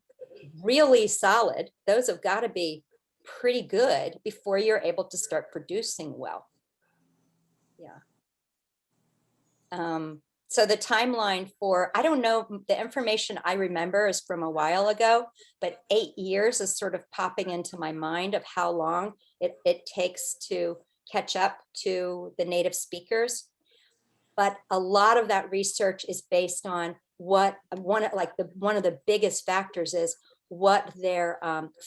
really solid, those have got to be pretty good before you're able to start producing well. Yeah. So the timeline for, I don't know, the information I remember is from a while ago, but 8 years is sort of popping into my mind of how long it takes to catch up to the native speakers. But a lot of that research is based on what one of the biggest factors is what their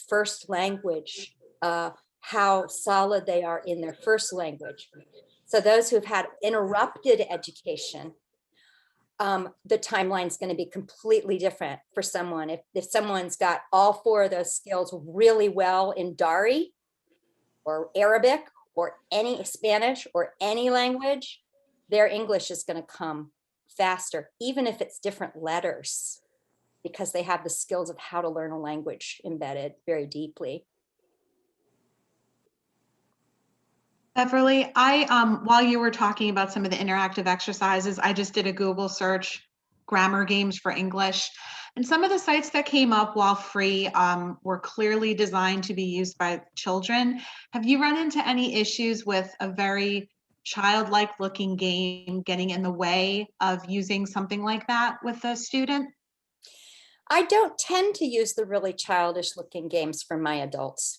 first language, how solid they are in their first language. So those who've had interrupted education the timeline's going to be completely different for someone. If someone's got all 4 of those skills really well in Dari or Arabic or any Spanish or any language, their English is going to come faster, even if it's different letters, because they have the skills of how to learn a language embedded very deeply. Beverly, while you were talking about some of the interactive exercises, I just did a Google search, grammar games for English. And some of the sites that came up, while free, were clearly designed to be used by children. Have you run into any issues with a very childlike looking game getting in the way of using something like that with a student? I don't tend to use the really childish looking games for my adults.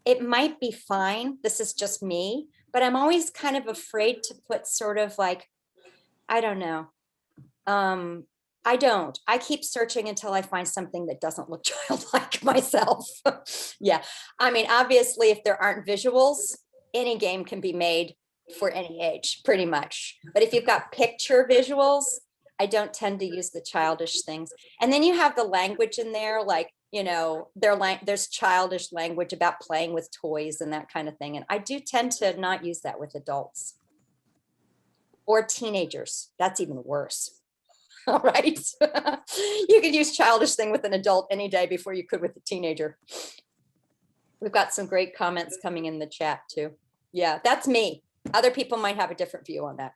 It might be fine. This is just me, but I'm always kind of afraid to put sort of like, I don't know. I keep searching until I find something that doesn't look childlike myself. Yeah. I mean, obviously, if there aren't visuals, any game can be made for any age, pretty much. But if you've got picture visuals, I don't tend to use the childish things. And then you have the language in there, like, you know, there's childish language about playing with toys and that kind of thing. And I do tend to not use that with adults or teenagers. That's even worse. All right. You could use childish thing with an adult any day before you could with a teenager. We've got some great comments coming in the chat too. Yeah, that's me. Other people might have a different view on that.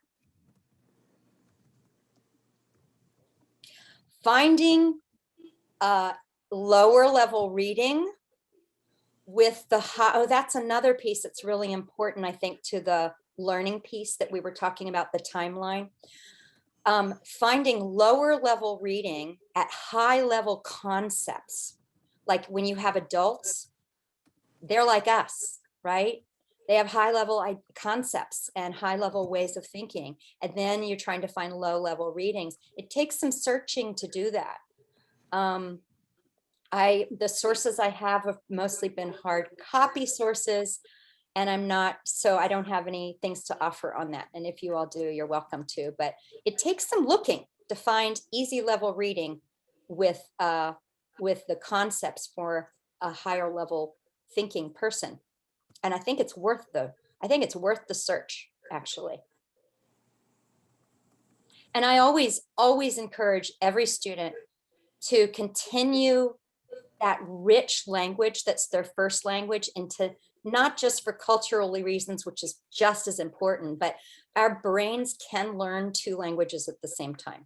Finding lower level reading with the that's another piece that's really important, I think, to the learning piece that we were talking about, the timeline. Finding lower level reading at high level concepts. Like when you have adults, they're like us, right? They have high level concepts and high level ways of thinking. And then you're trying to find low level readings. It takes some searching to do that. The sources I have mostly been hard copy sources, and I don't have any things to offer on that. And if you all do, you're welcome to, but it takes some looking to find easy level reading with the concepts for a higher level thinking person. And I think it's worth the search, actually. And I always encourage every student to continue that rich language that's their first language into, not just for cultural reasons, which is just as important, but our brains can learn 2 languages at the same time.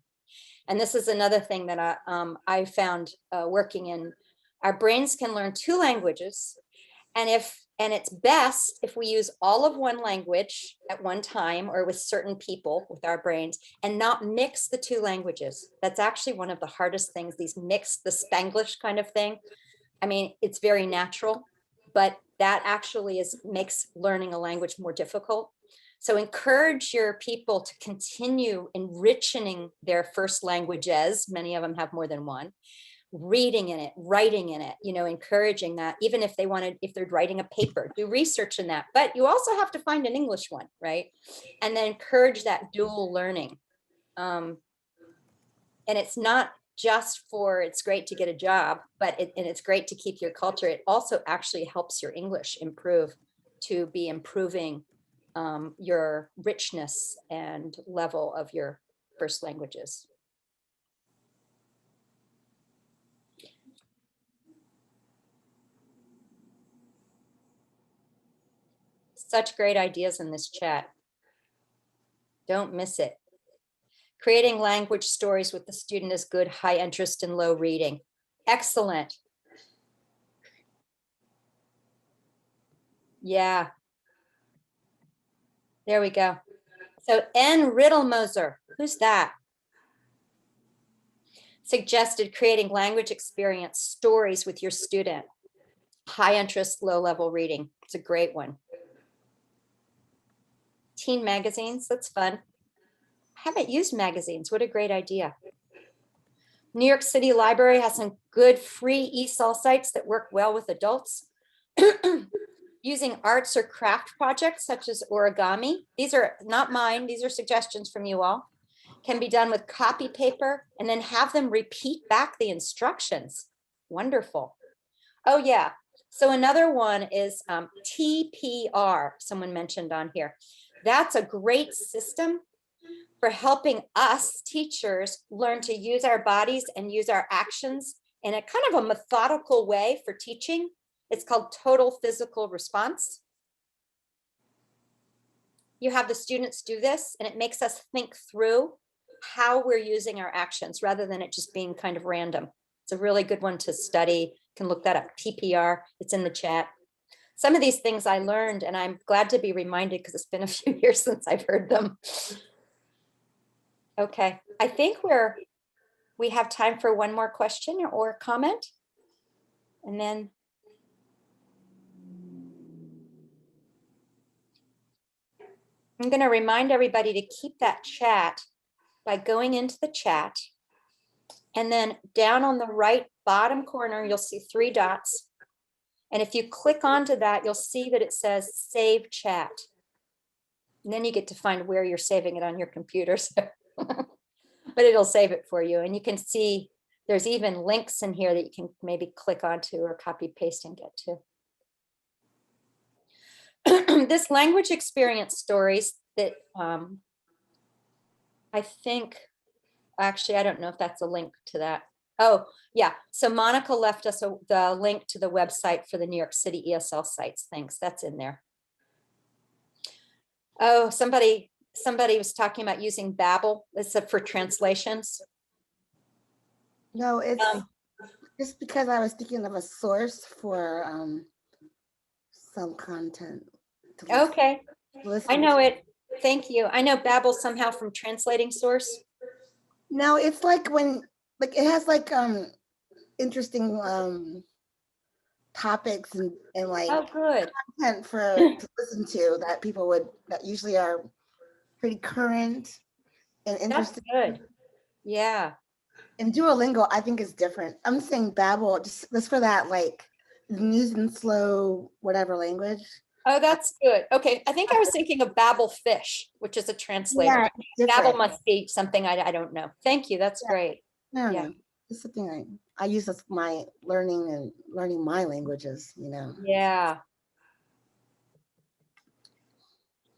And this is another thing that I found working in. Our brains can learn 2 languages. And it's best if we use all of one language at one time or with certain people with our brains and not mix the 2 languages. That's actually one of the hardest things, the Spanglish kind of thing. I mean, it's very natural, but that actually makes learning a language more difficult. So encourage your people to continue enriching their first languages. Many of them have more than one. Reading in it, writing in it, encouraging that, even if they're writing a paper, do research in that, but you also have to find an English one, right? And then encourage that dual learning. And it's not just it's great to get a job, but it's great to keep your culture. It also actually helps your English improve, to be improving your richness and level of your first languages. Such great ideas in this chat. Don't miss it. Creating language stories with the student is good, high interest and low reading. Excellent. Yeah. There we go. So N. Riddlemoser, who's that? Suggested creating language experience stories with your student. High interest, low level reading. It's a great one. Teen magazines, that's fun. I haven't used magazines. What a great idea. New York City Library has some good free ESOL sites that work well with adults. Using arts or craft projects such as origami. These are not mine. These are suggestions from you all. can be done with copy paper and then have them repeat back the instructions. Wonderful. Oh yeah. So another one is TPR, someone mentioned on here. That's a great system for helping us teachers learn to use our bodies and use our actions in a kind of a methodical way for teaching. It's called total physical response. You have the students do this and it makes us think through how we're using our actions rather than it just being kind of random. It's a really good one to study. You can look that up, TPR, it's in the chat. Some of these things I learned and I'm glad to be reminded because it's been a few years since I've heard them. Okay, I think we have time for one more question or comment. And then I'm going to remind everybody to keep that chat by going into the chat. And then down on the right bottom corner, you'll see 3 dots. And if you click onto that, you'll see that it says save chat. And then you get to find where you're saving it on your computer. So but it'll save it for you. And you can see there's even links in here that you can maybe click onto or copy paste and get to. This language experience stories that I think, actually, I don't know if that's a link to that. Oh, yeah. So Monica left us the link to the website for the New York City ESL sites. Thanks. That's in there. Oh, somebody was talking about using Babbel. It's for translations. No, it's just because I was thinking of a source for some content. Okay, I know it. Thank you. I know Babbel somehow from translating source. No, it's like when it has like interesting topics and like Oh, good. content to listen to that usually are pretty current and That's interesting. good. Yeah. And Duolingo, I think is different. I'm saying Babbel just for that, like news in slow whatever language. Oh, that's good. Okay, I think I was thinking of Babbel Fish, which is a translator. Yeah, Babbel must be something I don't know. Thank you. That's great. No, Yeah. no, it's something I use as my learning my languages. Yeah.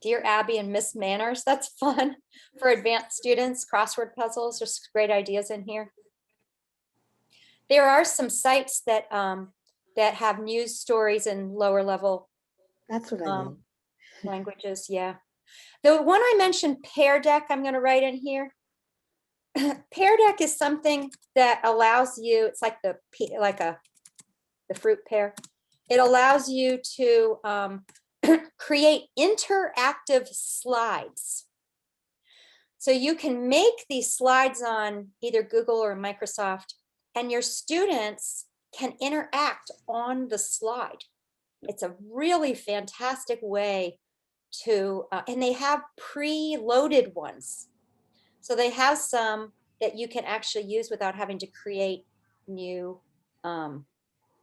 Dear Abby and Miss Manners, that's fun for advanced students. Crossword puzzles, there's great ideas in here. There are some sites that that have news stories in lower level That's what I mean. languages. Yeah. The one I mentioned, Pear Deck, I'm going to write in here. Pear Deck is something that allows you, it's like the fruit pear. It allows you to create interactive slides. So you can make these slides on either Google or Microsoft, and your students can interact on the slide. It's a really fantastic way to, and they have pre-loaded ones. So they have some that you can actually use without having to create new, I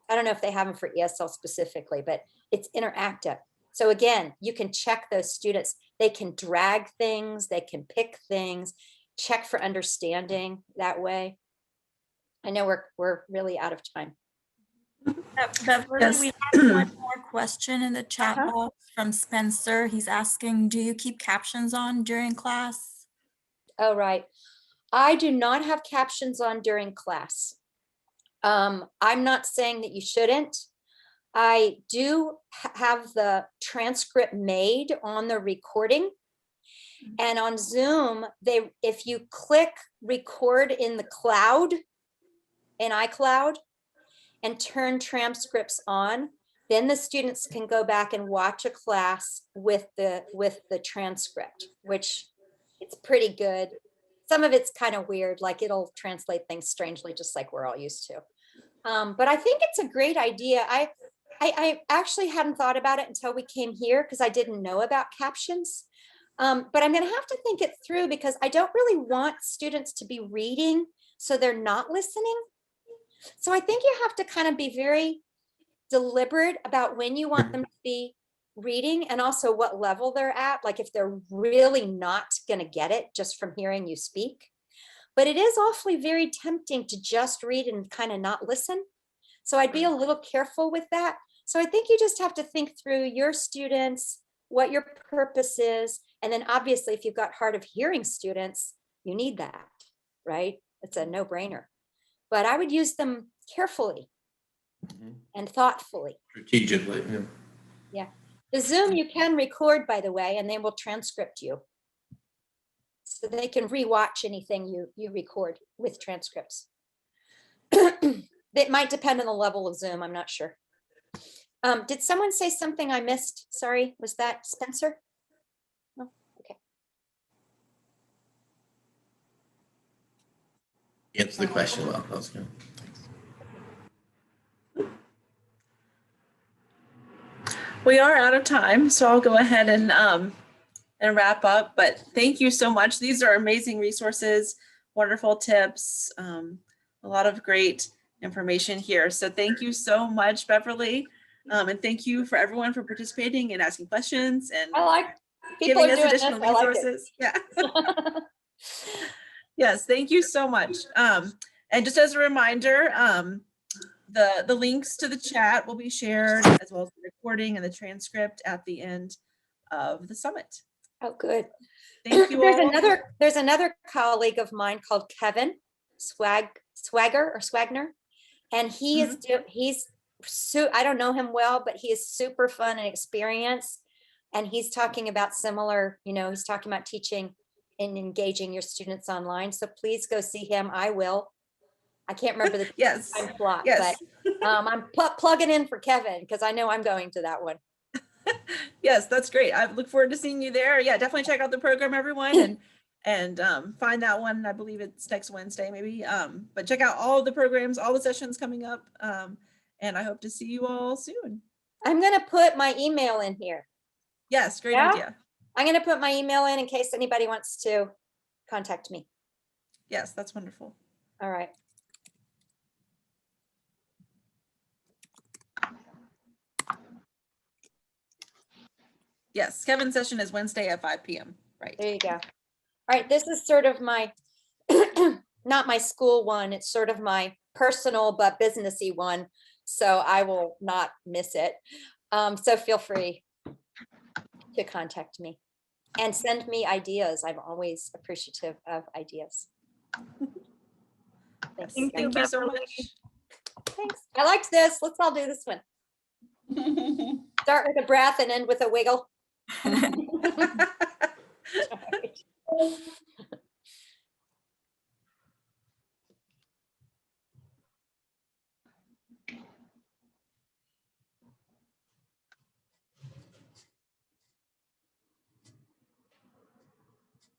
don't know if they have them for ESL specifically, but it's interactive. So again, you can check those students. They can drag things, they can pick things, check for understanding that way. I know we're really out of time. Beverly, Yes. we have one more question in the chat Uh-huh. box from Spencer. He's asking, do you keep captions on during class? Oh, right. I do not have captions on during class. I'm not saying that you shouldn't. I do have the transcript made on the recording. And on Zoom, if you click record in the cloud, in iCloud, and turn transcripts on, then the students can go back and watch a class with the transcript, which it's pretty good. Some of it's kind of weird, like it'll translate things strangely, just like we're all used to. But I think it's a great idea. I actually hadn't thought about it until we came here because I didn't know about captions. But I'm going to have to think it through because I don't really want students to be reading so they're not listening. So I think you have to kind of be very deliberate about when you want them to be reading and also what level they're at. Like if they're really not going to get it just from hearing you speak. But it is awfully very tempting to just read and kind of not listen. So I'd be a little careful with that. So I think you just have to think through your students, what your purpose is. And then obviously, if you've got hard of hearing students, you need that, right? It's a no-brainer. But I would use them carefully and thoughtfully. Strategically, yeah. Yeah. The Zoom you can record, by the way, and they will transcript you. So they can rewatch anything you record with transcripts. It might depend on the level of Zoom, I'm not sure. Did someone say something I missed? Sorry, was that Spencer? No, okay. Answer the question well. That was good. We are out of time, so I'll go ahead and wrap up. But thank you so much. These are amazing resources, wonderful tips, a lot of great information here. So thank you so much, Beverly. And thank you for everyone for participating and asking questions and I like people giving are us doing additional this. I like it. resources. Yeah. Yes, thank you so much. And just as a reminder, the links to the chat will be shared as well as the recording and the transcript at the end of the summit. Oh, good. Thank you There's all. there's another colleague of mine called Kevin Swagner, and he is I don't know him well, but he is super fun and experienced, and he's talking about similar, he's talking about teaching and engaging your students online. So please go see him. I will. I can't remember the time slot, Yes. but I'm plugging in for Kevin because I know I'm going to that one. Yes, that's great. I look forward to seeing you there. Yeah, definitely check out the program, everyone, and find that one. I believe it's next Wednesday, maybe. But check out all of the programs, all the sessions coming up, and I hope to see you all soon. I'm going to put my email in here. Yes, great idea. I'm going to put my email in case anybody wants to contact me. Yes, that's wonderful. All right. Yes, Kevin's session is Wednesday at 5 p.m. Right. There you go. All right, this is sort of my, not my school one, it's sort of my personal but businessy one, so I will not miss it. So feel free to contact me and send me ideas. I'm always appreciative of ideas. Thanks. Thank you so much. Thanks. I liked this. Let's all do this one. Start with a breath and end with a wiggle. All right.